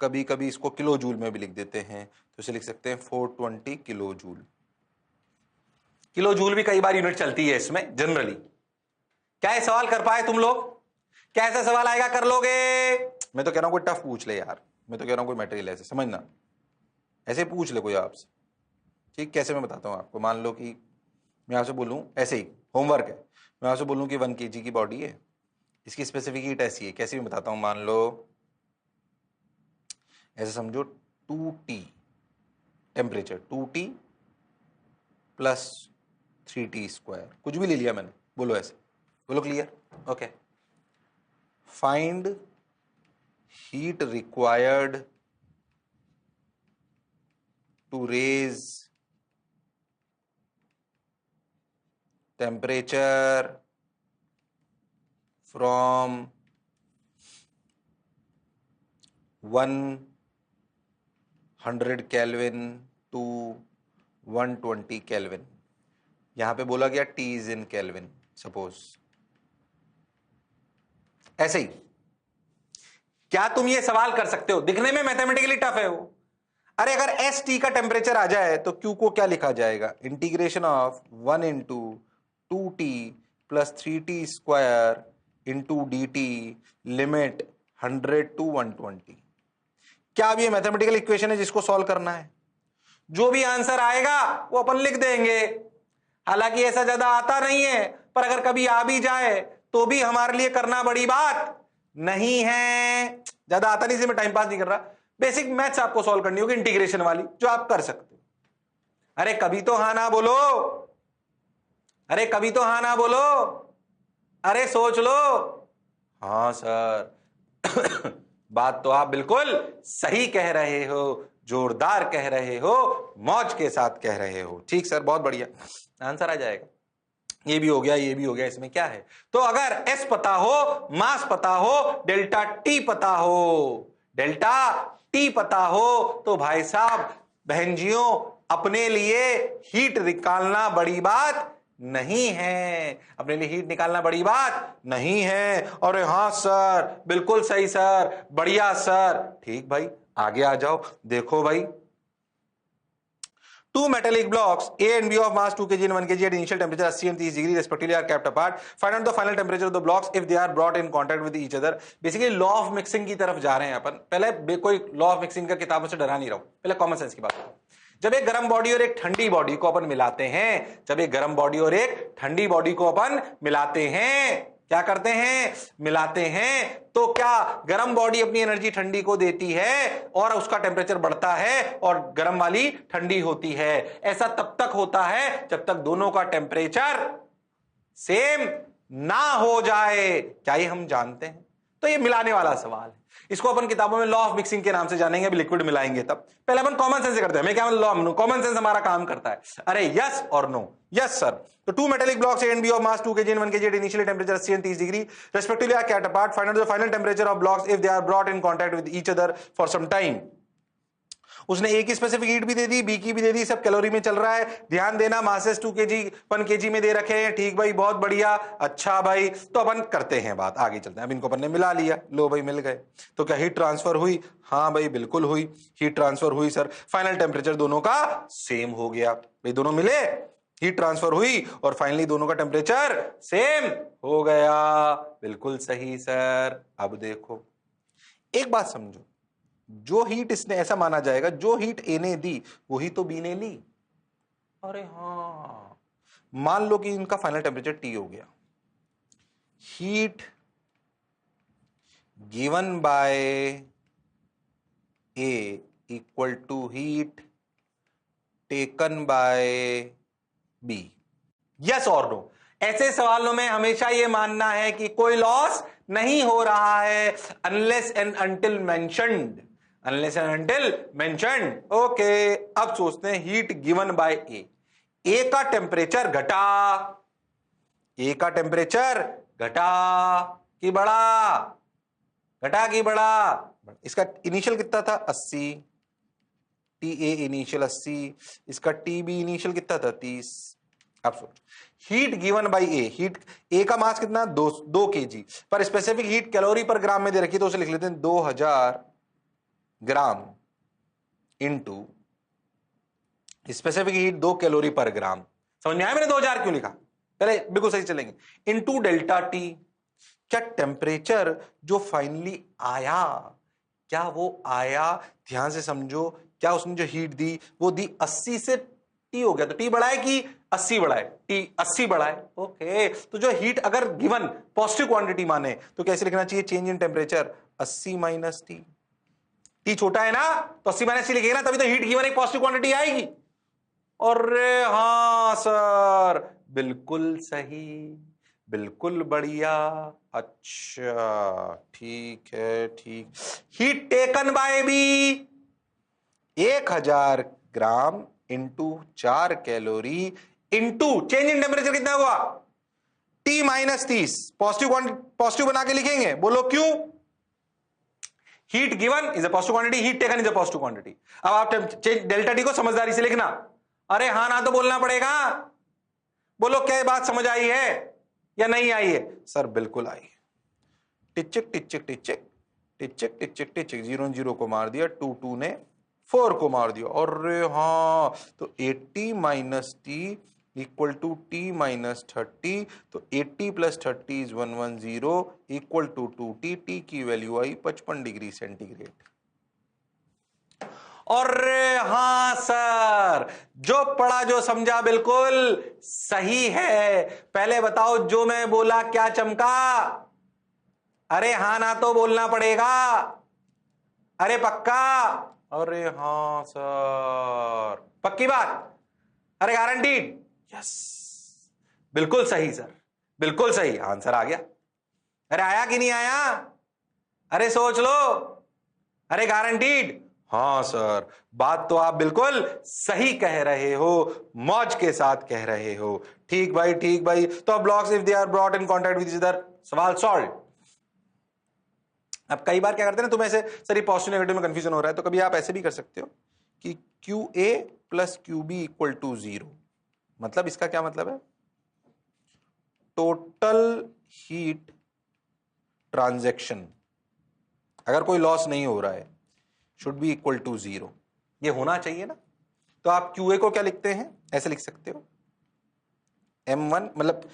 कभी कभी इसको किलो जूल में भी लिख देते हैं, तो इसे लिख सकते हैं 420 किलो जूल। किलो जूल भी कई बार यूनिट चलती है इसमें जनरली। क्या ये सवाल कर पाए तुम लोग? क्या ऐसा सवाल आएगा कर लोगे? मैं तो कह रहा हूं कोई टफ पूछ ले यार, मैं तो कह रहा हूं कोई मटेरियल ऐसे समझना, ऐसे पूछ ले कोई आपसे। ठीक, कैसे मैं बताता हूं आपको। मान लो कि मैं आपसे बोलूं, ऐसे ही होमवर्क है, मैं आपसे बोलूं कि 1 kg की बॉडी है, इसकी स्पेसिफिक हीट ऐसी है, कैसे मैं बताता हूं। मान लो ऐसे समझो 2T temperature, 2T plus 3T², कुछ भी ले लिया मैंने, बोलो ऐसे, बोलो clear, okay. Find heat required to raise temperature from 100 kelvin to 120 kelvin. यहां पे बोला गया T is in kelvin, suppose ऐसे ही। क्या तुम ये सवाल कर सकते हो? दिखने में मैथमेटिकली टफ है वो। अरे अगर एस टी का टेम्परेचर आ जाए तो क्यू को क्या लिखा जाएगा? Integration of 1 into 2T plus 3T² into dt limit 100 to 120। क्या अब ये मैथमेटिकल इक्वेशन है जिसको सॉल्व करना है? जो भी आंसर आएगा वो अपन लिख देंगे। हालांकि ऐसा ज्यादा आता नहीं है, पर अगर कभी आ भी जाए तो भी हमारे लिए करना बड़ी बात नहीं है। ज्यादा आता नहीं, इसलिए मैं टाइम पास नहीं कर रहा। बेसिक मैथ्स आपको सॉल्व करनी होगी, इंटीग्रेशन वाली, जो आप कर सकते हो। अरे कभी तो हाँ ना बोलो, अरे कभी तो हाँ ना बोलो, अरे सोच लो। हाँ सर बात तो आप बिल्कुल सही कह रहे हो, जोरदार कह रहे हो, मौज के साथ कह रहे हो। ठीक सर, बहुत बढ़िया, आंसर आ जाएगा। ये भी हो गया, ये भी हो गया, इसमें क्या है? तो अगर एस पता हो, मास पता हो, डेल्टा टी पता हो, डेल्टा टी पता हो, तो भाई साहब बहनजियों अपने लिए हीट निकालना बड़ी बात नहीं है, अपने लिए हीट निकालना बड़ी बात नहीं है। अरे हाँ सर, बिल्कुल सही सर, बढ़िया सर। ठीक भाई, आगे आ जाओ। देखो भाई, two metallic blocks A and B of mass 2 kg and 1 kg at initial temperature 80 and 30 degree respectively are kept apart. Find out the final temperature of the blocks if they are brought in contact with each other. Basically law of mixing की तरफ जा रहे हैं अपन। पहले कोई law of mixing का किताबों से डरा नहीं रहो, पहले कॉमन सेंस की बात करो। जब एक गर्म बॉडी और एक ठंडी बॉडी को अपन मिलाते हैं, जब एक गर्म बॉडी और एक ठंडी बॉडी को अपन मिलाते हैं, क्या करते हैं? मिलाते हैं, तो क्या गर्म बॉडी अपनी एनर्जी ठंडी को देती है और उसका टेम्परेचर बढ़ता है और गर्म वाली ठंडी होती है। ऐसा तब तक होता है जब तक दोनों का टेम्परेचर सेम ना हो जाए। क्या ये हम जानते हैं? तो ये मिलाने वाला सवाल है, इसको अपन किताबों में लॉ ऑफ मिक्सिंग के नाम से जानेंगे। अभी लिक्विड मिलाएंगे तब। पहले अपन कॉमन सेंस से करते हैं। मैं क्या लॉ, कॉमन सेंस हमारा काम करता है। अरे यस और नो? Yes sir. तो two metallic blocks A and B of mass 2 kg and 1 kg at initial temperature 80 and 30 degree respectively are kept apart. Find out the final temperature of blocks if they are brought in contact with each other for some time. उसने ए की specific heat भी दे दी, B की भी दे दी, सब calorie में चल रहा है। ध्यान देना, मासेस 2 kg 1 kg में दे रखे हैं। ठीक भाई, बहुत बढ़िया, अच्छा भाई। तो अपन करते हैं बात, आगे चलते हैं। अब इनको अपन ने मिला लिया, लो भाई मिल गए। तो क्या हीट ट्रांसफर हुई? हाँ भाई बिल्कुल हुई, हीट ट्रांसफर हुई सर। फाइनल टेम्परेचर दोनों का सेम हो गया भाई, दोनों मिले, हीट ट्रांसफर हुई और फाइनली दोनों का टेम्परेचर सेम हो गया। बिल्कुल सही सर। अब देखो एक बात समझो, जो हीट इसने, ऐसा माना जाएगा जो हीट ए ने दी वही तो बी ने ली। अरे हाँ, मान लो कि इनका फाइनल टेम्परेचर टी हो गया। Heat given by A equal to heat taken by B. Yes और नो? ऐसे सवालों में हमेशा यह मानना है कि कोई लॉस नहीं हो रहा है, unless and until mentioned, unless and until mentioned. Okay, अब सोचते हैं हीट गिवन बाय ए। ए का टेम्परेचर घटा, ए का टेम्परेचर घटा कि बढ़ा? घटा कि बढ़ा? इसका इनिशियल कितना था 80, टी ए इनिशियल 80, इसका टी बी इनिशियल कितना था 30। अब सुन, heat given by A, heat A का मास कितना 2 kg, पर स्पेसिफिक हीट कैलोरी पर ग्राम में दे रखी है, तो उसे लिख लेते हैं 2000 gram into specific heat 2 calorie पर ग्राम। समझ में आया मैंने 2000 क्यों लिखा, पहले बिल्कुल सही चलेंगे। इंटू डेल्टा टी, क्या टेम्परेचर जो फाइनली आया, क्या वो आया, ध्यान से समझो, क्या उसने जो हीट दी वो दी 80 से टी हो गया, तो टी बढ़ाए कि 80 बढ़ाए, टी 80 बढ़ाए। ओके, तो जो हीट अगर गिवन पॉजिटिव क्वांटिटी माने तो कैसे लिखना चाहिए, change in temperature 80 minus T. T छोटा है ना तो 80 माइनस टी लिखेगा ना, तभी तो हीट गिवन एक पॉजिटिव क्वांटिटी आएगी। अरे हाँ सर, बिल्कुल सही, बिल्कुल बढ़िया। अच्छा ठीक है, ठीक। Heat taken by B 1000 gram into 4 calorie into change in temperature कितना हुआ, टी माइनस 30। पॉजिटिव बना के लिखेंगे, बोलो क्यों। Heat given is a positive quantity, heat taken is a positive quantity. अब आप डेल्टा टी को समझदारी से लिखना। अरे हाँ ना तो बोलना पड़ेगा, बोलो क्या बात समझ आई है या नहीं आई है। सर बिल्कुल आई है। टिचक टिचक टिचक टिचक टिचक टिचक, 0 0 को मार दिया, 2 2 ने 4 को मार दिया। अरे हाँ, तो 80 minus T equal to T minus 30, तो 80 plus 30 is 110 equal to 2t। T की वैल्यू आई 55 डिग्री सेंटीग्रेड। और हाँ सर, जो पढ़ा जो समझा बिल्कुल सही है। पहले बताओ जो मैं बोला क्या चमका। अरे हाँ ना तो बोलना पड़ेगा, अरे पक्का। अरे हाँ सर, पक्की बात, अरे गारंटीड। यस, बिल्कुल सही सर, बिल्कुल सही आंसर आ गया। अरे आया कि नहीं आया, अरे सोच लो, अरे गारंटीड। हाँ सर, बात तो आप बिल्कुल सही कह रहे हो, मौज के साथ कह रहे हो। ठीक भाई, ठीक भाई। तो blocks if they are brought in contact with each other, सवाल सॉल्व। अब कई बार क्या करते हैं ना, तुम्हें ऐसे सर ये पॉजिटिव नेगेटिव में कंफ्यूजन हो रहा है, तो कभी आप ऐसे भी कर सकते हो कि Q A plus Q B equal to 0। मतलब इसका क्या मतलब है, टोटल हीट ट्रांजैक्शन अगर कोई लॉस नहीं हो रहा है शुड बी इक्वल टू 0। ये होना चाहिए ना। तो आप क्यू ए को क्या लिखते हैं, ऐसे लिख सकते हो m1, मतलब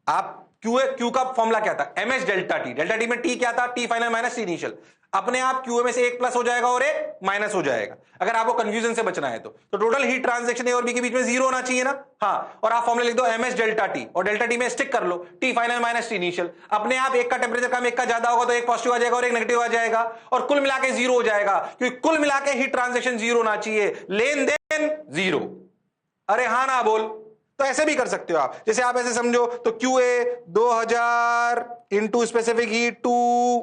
आप क्यू का फॉर्मूला क्या था, M H delta T. Delta T में टी क्या था, T final minus T initial. अपने आप क्यू में से एक प्लस हो जाएगा और एक माइनस हो जाएगा, अगर आपको कंफ्यूजन से बचना है तो टोटल हीट ट्रांजैक्शन ए और बी के बीच में 0 होना चाहिए ना। हाँ, और आप फॉर्मूला लिख दो एम एच डेल्टा टी, और डेल्टा टी में स्टिक कर लो T final minus T initial. अपने आप एक का टेम्परेचर कम एक का ज्यादा होगा तो एक पॉजिटिव आ जाएगा और एक नेगेटिव आ जाएगा, और कुल मिलाके 0 हो जाएगा, क्योंकि कुल मिलाके हीट ट्रांजैक्शन 0 होना चाहिए, लेन देन 0। अरे हाँ ना बोल। तो ऐसे भी कर सकते हो आप, जैसे आप ऐसे समझो तो Q A 2000 into specific heat 2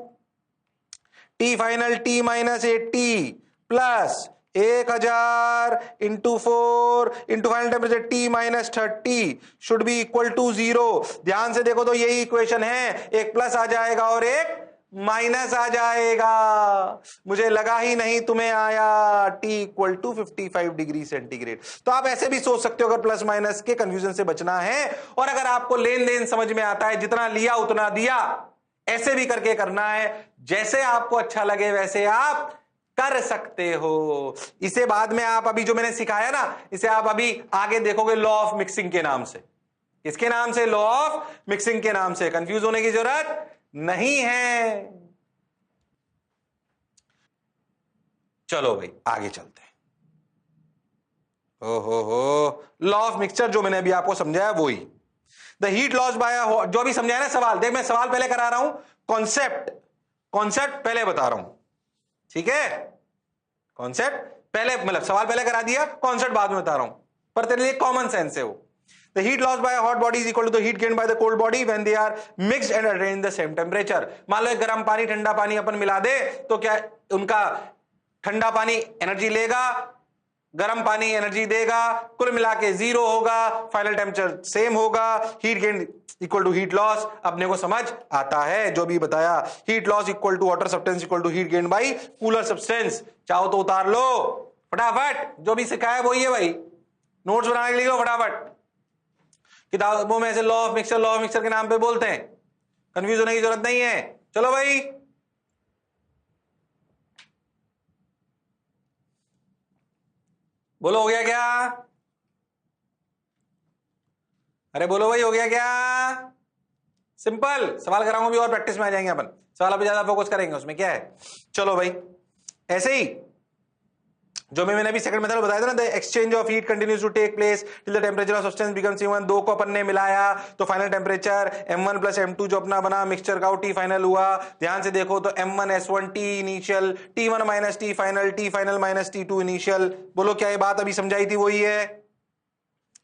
T final T minus 80 plus 1000 into 4 into final temperature T minus 30 should be equal to 0। ध्यान से देखो तो यही इक्वेशन है, एक प्लस आ जाएगा और एक माइनस आ जाएगा। मुझे लगा ही नहीं तुम्हें आया। T equal to 55 degree centigrade. तो आप ऐसे भी सोच सकते हो अगर प्लस माइनस के कंफ्यूजन से बचना है, और अगर आपको लेन देन समझ में आता है, जितना लिया उतना दिया, ऐसे भी करके करना है। जैसे आपको अच्छा लगे वैसे आप कर सकते हो। इसे बाद में आप अभी जो मैंने सिखाया ना, इसे आप अभी आगे देखोगे लॉ ऑफ मिक्सिंग के नाम से। इसके नाम से, लॉ ऑफ मिक्सिंग के नाम से। कंफ्यूज होने की जरूरत नहीं है। चलो भाई आगे चलते हैं। ओहो, लॉ ऑफ मिक्सचर जो मैंने अभी आपको समझाया वही। द हीट लॉस बाय, जो भी समझाया ना सवाल, देख मैं सवाल पहले करा रहा हूं, कॉन्सेप्ट पहले बता रहा हूं, ठीक है। कॉन्सेप्ट पहले, मतलब सवाल पहले करा दिया, कॉन्सेप्ट बाद में बता रहा हूं, पर तेरे लिए कॉमन सेंस है वो। The heat lost by a hot body is equal to the heat gained by the cold body when they are mixed and attained the same temperature। मान लो गर्म पानी ठंडा पानी अपन मिला दे तो क्या उनका ठंडा पानी एनर्जी लेगा गर्म पानी एनर्जी देगा, कुल मिला के 0 होगा, फाइनल टेम्परेचर सेम होगा, heat gain equal to heat loss अपने को समझ आता है जो भी बताया। Heat loss equal to water substance equal to heat gain by cooler substance. चाहो तो उतार लो फटाफट, जो भी सिखाया वही है भाई, नोट्स बनाने के लिए फटाफट। किताबों में ऐसे लॉ ऑफ मिक्सचर के नाम पे बोलते हैं, कंफ्यूज होने की जरूरत नहीं है। चलो भाई, बोलो हो गया क्या? अरे बोलो भाई हो गया क्या? सिंपल सवाल कराऊंगा भी और प्रैक्टिस में आ जाएंगे अपन, सवाल पे ज्यादा फोकस करेंगे, उसमें क्या है। चलो भाई, ऐसे ही जो मैंने अभी सेकंड मेथड बताया था ना, the exchange of heat continues to take place till the temperature of substance becomes even. दो को अपन ने मिलाया तो final temperature m1 plus m2 जो अपना बना मिक्सचर का T फाइनल हुआ। ध्यान से देखो तो m1 s1 T initial, T1 minus T final, T final minus T2 initial. बोलो क्या ये बात अभी समझाई थी वही है?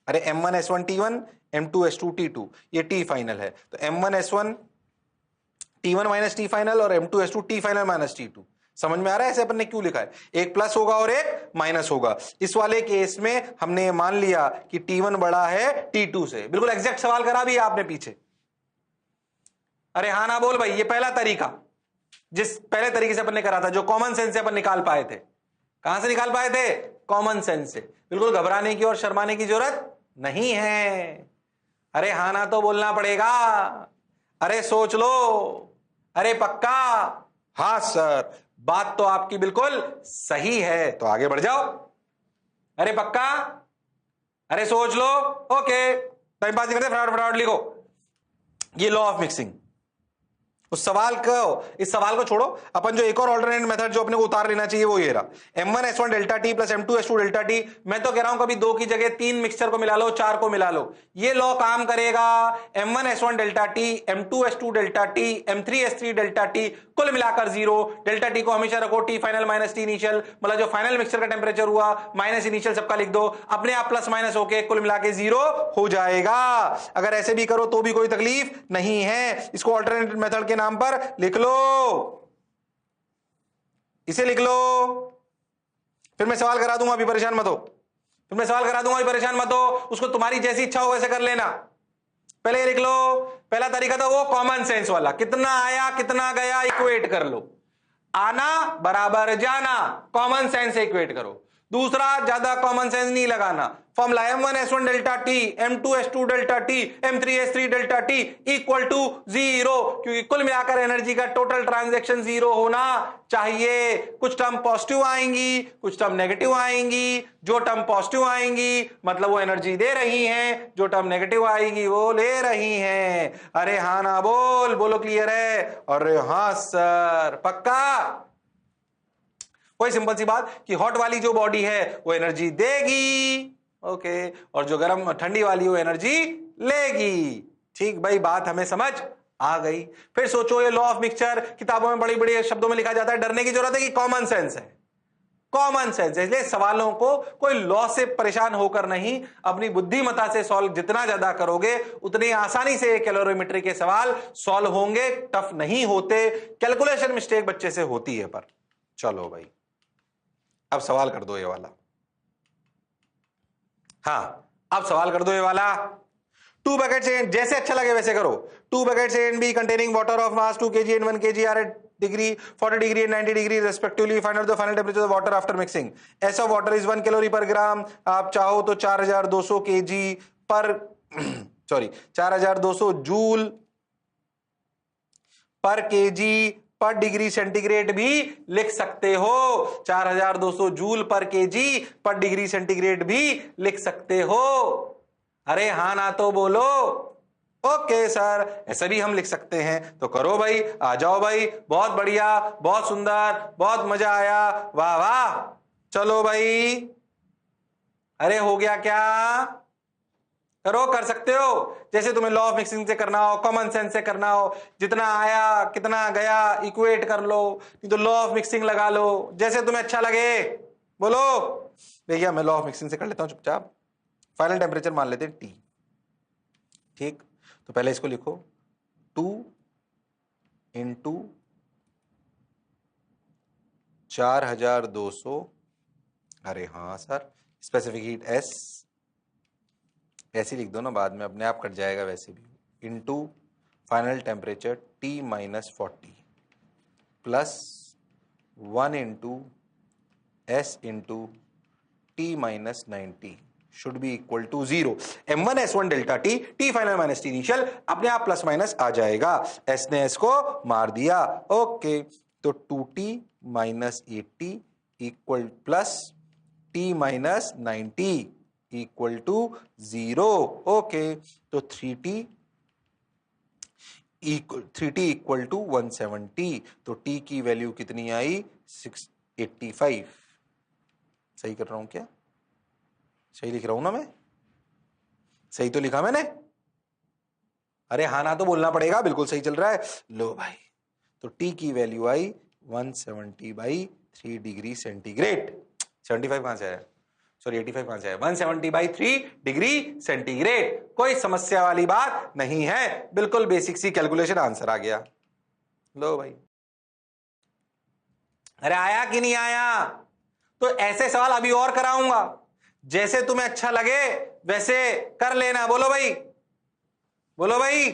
अरे m1 s1 T1, m2 s2 T2, ये T फाइनल है तो m1 s1 T1 minus T final और m2 s2 T final minus T2। समझ में आ रहा है ऐसे अपन ने क्यों लिखा है? एक प्लस होगा और एक माइनस होगा। इस वाले केस में हमने मान लिया कि T1 बड़ा है T2 से। बिल्कुल एग्जैक्ट सवाल करा भी आपने पीछे। अरे हाँ ना बोल भाई, ये पहला तरीका जिस पहले तरीके से अपन ने करा था, जो कॉमन सेंस से अपन निकाल पाए थे। कहां से निकाल पाए थे? कॉमन सेंस से। बिल्कुल घबराने की और शर्माने की जरूरत नहीं है। अरे हाँ ना तो बोलना पड़ेगा। अरे सोच लो। अरे पक्का? हाँ सर, बात तो आपकी बिल्कुल सही है, तो आगे बढ़ जाओ। अरे पक्का? अरे सोच लो। ओके, टाइम पास नहीं करते, फटाफट फटाफट लिखो। ये लॉ ऑफ मिक्सिंग, उस सवाल को, इस सवाल को छोड़ो, अपन जो एक और ऑल्टरनेट मेथड जो अपने को उतार लेना चाहिए वो ये रहा, m1 s1 delta T plus m2 s2 delta T. मैं तो कह रहा हूं कभी 2 की जगह 3 मिक्सचर को मिला लो, 4 को मिला लो, ये लॉ काम करेगा। m1 s1 delta T, m2 s2 delta T, m3 s3 delta T, कुल मिलाकर 0। डेल्टा टी को हमेशा रखो T final minus T initial, मतलब जो फाइनल मिक्सचर का टेम्परेचर हुआ माइनस इनिशियल सबका लिख दो, अपने आप प्लस माइनस होके कुल मिला के 0 हो जाएगा। अगर ऐसे भी करो तो भी कोई तकलीफ नहीं है, इसको ऑल्टरनेट मेथड के नाम पर लिख लो, इसे लिख लो। फिर मैं सवाल करा दूंगा, अभी परेशान मत हो, फिर मैं सवाल करा दूंगा, अभी परेशान मत हो, उसको तुम्हारी जैसी इच्छा हो वैसे कर लेना। पहले लिख लो, पहला तरीका था वो कॉमन सेंस वाला, कितना आया कितना गया इक्वेट कर लो, आना बराबर जाना, कॉमन सेंस से इक्वेट करो। दूसरा, ज्यादा कॉमन सेंस नहीं लगाना, formula m1 s1 delta T, m2 s2 delta T, m3 s3 delta T equal to 0, क्योंकि कुल मिलाकर एनर्जी का टोटल ट्रांजैक्शन 0 होना चाहिए। कुछ टर्म पॉजिटिव आएंगी, कुछ टर्म नेगेटिव आएंगी। जो टर्म पॉजिटिव आएंगी मतलब वो एनर्जी दे रही हैं, जो टर्म नेगेटिव आएगी वो ले रही हैं। अरे हाँ ना बोल, बोलो क्लियर है? अरे हाँ सर, पक्का? कोई सिंपल सी बात कि हॉट वाली जो बॉडी है वो एनर्जी देगी, ओके, और जो गर्म ठंडी वाली वो एनर्जी लेगी। ठीक भाई, बात हमें समझ आ गई। फिर सोचो, ये लॉ ऑफ मिक्सचर किताबों में बड़ी बड़ी शब्दों में लिखा जाता है, डरने की जरूरत है कि कॉमन सेंस है, कॉमन सेंस है। इसलिए सवालों को कोई लॉ से परेशान होकर नहीं, अपनी बुद्धिमत्ता से सॉल्व जितना ज्यादा करोगे उतनी आसानी से कैलोरीमेट्री के सवाल सॉल्व होंगे, टफ नहीं होते। कैलकुलेशन मिस्टेक बच्चे से होती है पर। चलो भाई, अब सवाल कर दो ये वाला। हाँ, अब सवाल कर दो ये वाला। 2 buckets A, जैसे अच्छा लगे वैसे करो। 2 buckets A and B containing water of mass 2 kg and 1 kg are at degree 40 degree and 90 degree respectively. Find out the final temperature of water after mixing. S of water is 1 calorie per gram. आप चाहो तो 4200 kg पर sorry 4200 joule per KG per degree centigrade भी लिख सकते हो। 4200 joule per KG per degree centigrade भी लिख सकते हो। अरे हाँ ना तो बोलो। ओके सर, ऐसा भी हम लिख सकते हैं, तो करो भाई, आ जाओ भाई। बहुत बढ़िया, बहुत सुंदर, बहुत मजा आया, वाह वाह। चलो भाई, अरे हो गया क्या? करो, कर सकते हो, जैसे तुम्हें लॉ ऑफ मिक्सिंग से करना हो, कॉमन सेंस से करना हो, जितना आया कितना गया इक्वेट कर लो, नहीं तो लॉ ऑफ मिक्सिंग लगा लो, जैसे तुम्हें अच्छा लगे। बोलो भैया, मैं लॉ ऑफ मिक्सिंग से कर लेता हूं चुपचाप। फाइनल टेम्परेचर मान लेते हैं T, ठीक, तो पहले इसको लिखो 2 × 4200 अरे हाँ सर, स्पेसिफिक हीट एस ऐसे लिख दो ना, बाद में अपने आप कट जाएगा वैसे भी, into final temperature T minus 40 plus 1 into S into T minus 90 should be equal to 0। M1 S1 delta T, T final minus T initial, अपने आप प्लस माइनस आ जाएगा। S ने S को मार दिया। ओके, तो 2T minus 80 equal plus T minus 90 equal to 0। Okay, तो 3T equal to 170, तो T की वैल्यू कितनी आई? 685। सही कर रहा हूं क्या? सही लिख रहा हूं ना मैं? सही तो लिखा मैंने? अरे हाँ ना तो बोलना पड़ेगा, बिल्कुल सही चल रहा है। लो भाई, तो T की वैल्यू आई 170/3 डिग्री सेंटीग्रेड। 75 कहां से आया? सॉरी 85 कहां से आया? 170/3 डिग्री सेंटीग्रेड। कोई समस्या वाली बात नहीं है, बिल्कुल बेसिक सी कैलकुलेशन, आंसर आ गया। लो भाई, अरे आया कि नहीं आया? तो ऐसे सवाल अभी और कराऊंगा, जैसे तुम्हें अच्छा लगे वैसे कर लेना। बोलो भाई, बोलो भाई,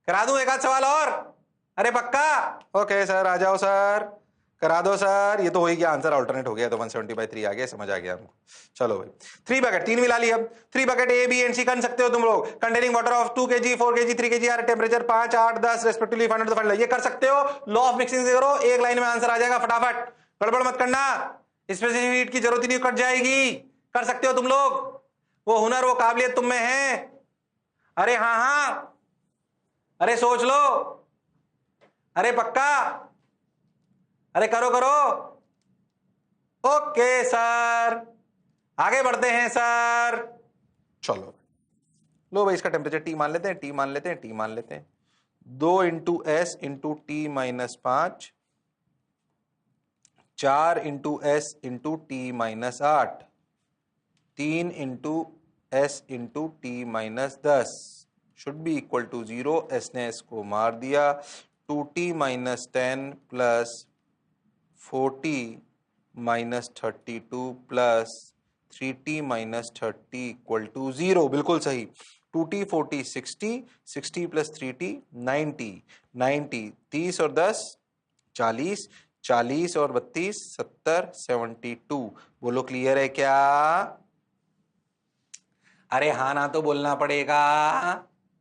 करा दूं एक आध सवाल और? अरे पक्का? ओके सर, आ जाओ सर, करा दो सर। ये तो हो ही गया, आंसर अल्टरनेट हो गया, तो 170/3 आ गया, समझ आ गया हमको। चलो भाई, 3 बकेट, 3 मिला लिया। 3 bucket A B and C कर सकते हो तुम लोग, containing water of 2 kg 4 kg 3 kg are temperature 5 8 10 respectively find out the final. ये कर सकते हो, लॉ ऑफ मिक्सिंग से करो, एक लाइन में आंसर आ जाएगा फटाफट। गड़बड़ मत करना, स्पेसिफिक हीट की जरूरत ही नहीं, कट जाएगी। कर सकते हो तुम लोग, वो हुनर वो काबिलियत तुम में है। अरे हाँ हाँ, अरे सोच लो, अरे पक्का, अरे करो करो। ओके सर, आगे बढ़ते हैं सर। चलो लो भाई, इसका टेम्परेचर T मान लेते हैं, T मान लेते हैं, T मान लेते हैं। 2 into S into T minus 5, 4 into S into T minus 8, 3 into S into T minus 10 should be equal to 0। S ने एस को मार दिया। 2T minus 10 plus 40 minus 32 plus 3T minus 30 equal to 0। बिल्कुल सही। 2T 40 60, 60 plus 3T 90, 90 30 और 10 40, 40 और 32 70 72। बोलो clear है क्या? अरे हाँ ना तो बोलना पड़ेगा,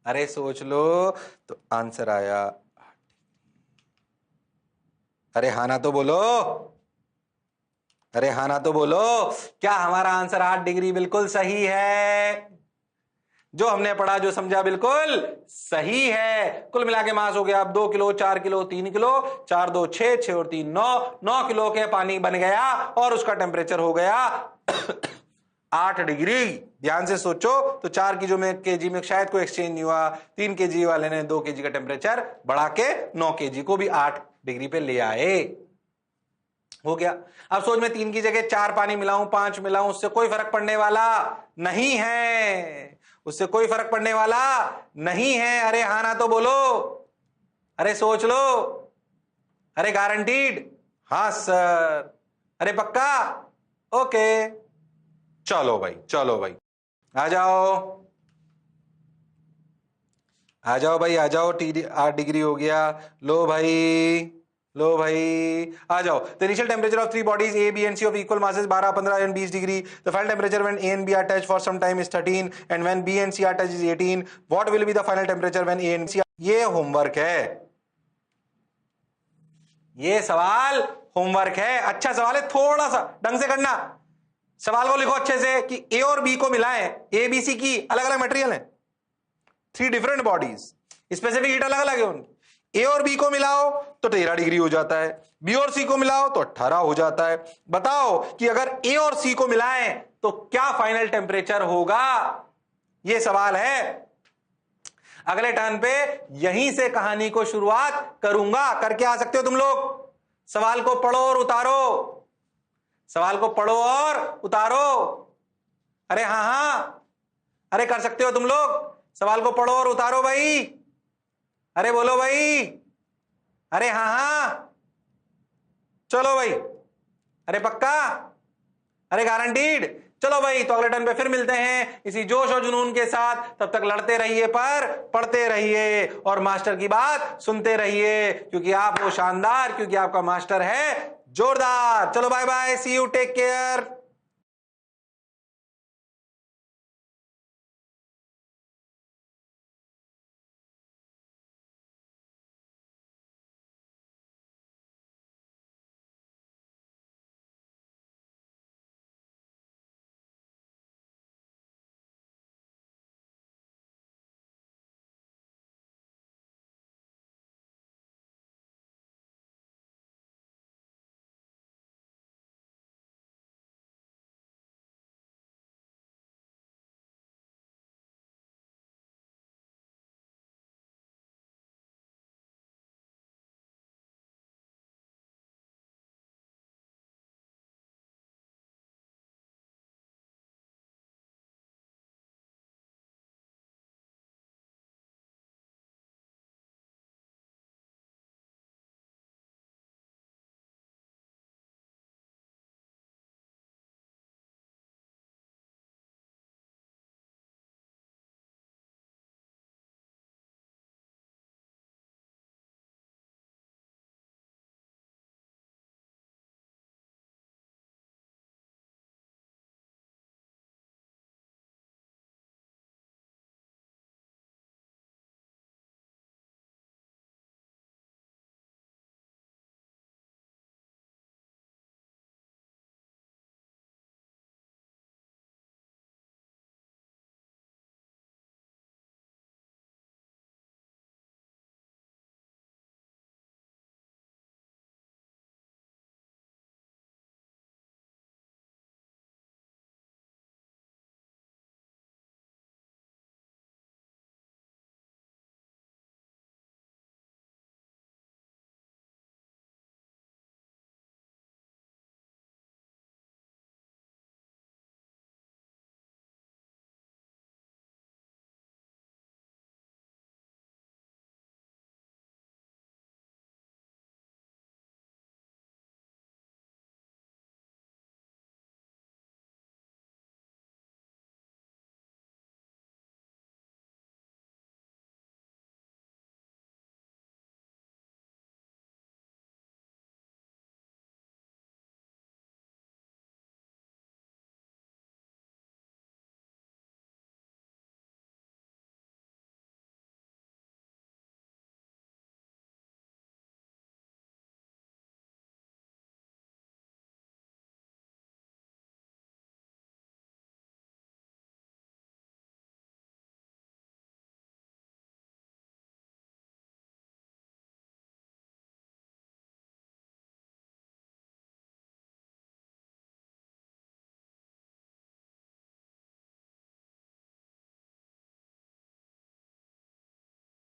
अरे सोच लो। तो आंसर आया, अरे हाँ ना तो बोलो, अरे हाँ ना तो बोलो। क्या हमारा आंसर 8 डिग्री बिल्कुल सही है? जो हमने पढ़ा, जो समझा, बिल्कुल सही है। कुल मिला के मास हो गया अब 2 किलो, 4 किलो, 3 किलो, 4 2 6, 6 और 3 9, 9 किलो के पानी बन गया और उसका टेम्परेचर हो गया 8 डिग्री। ध्यान से सोचो, तो 4 की जो में केजी में शायद कोई एक्सचेंज नहीं हुआ, 3 केजी वाले ने 2 केजी का टेम्परेचर बढ़ा के 9 केजी को भी 8 डिग्री पे ले आए। हो गया। अब सोच में 3 की जगह 4 पानी मिलाऊं, 5 मिलाऊं, उससे कोई फर्क पड़ने वाला नहीं है, उससे कोई फर्क पड़ने वाला नहीं है। अरे हाँ ना तो बोलो, अरे सोच लो, अरे गारंटीड? हाँ सर। अरे पक्का? ओके, चलो भाई, चलो भाई, आ जाओ, आ जाओ भाई, आ जाओ। 8 डिग्री हो गया। लो भाई, लो भाई, आ जाओ। The initial temperature of 3 bodies A, B and C of equal masses 12, 15 and 20 degree. The final temperature when A and B are touched for some time is 13 and when B and C are touched is 18. What will be the final temperature when A and C are... ये homework है, ये सवाल homework है। अच्छा सवाल है, थोड़ा सा ढंग से करना। सवाल को लिखो अच्छे से कि ए और बी को मिलाएं, ए बी सी की अलग अलग मटेरियल है, 3 डिफरेंट बॉडीज, स्पेसिफिक हीट अलग अलग है उनकी। ए और बी को मिलाओ तो 13 डिग्री हो जाता है, बी और सी को मिलाओ तो 18 हो जाता है। बताओ कि अगर ए और सी को मिलाएं तो क्या फाइनल टेम्परेचर होगा? यह सवाल है। अगले टर्न पे यहीं से कहानी को शुरुआत करूंगा। करके आ सकते हो तुम लोग। सवाल को पढ़ो और उतारो, सवाल को पढ़ो और उतारो। अरे हाँ हाँ, अरे कर सकते हो तुम लोग। सवाल को पढ़ो और उतारो भाई। अरे बोलो भाई, अरे हाँ हाँ, चलो भाई, अरे पक्का? अरे गारंटीड। चलो भाई, तो अगले टर्न पे फिर मिलते हैं इसी जोश और जुनून के साथ। तब तक लड़ते रहिए पर पढ़ते रहिए और मास्टर की बात सुनते रहिए, क्योंकि आप वो शानदार, क्योंकि आपका मास्टर है जोरदार। चलो bye bye, see you, take care.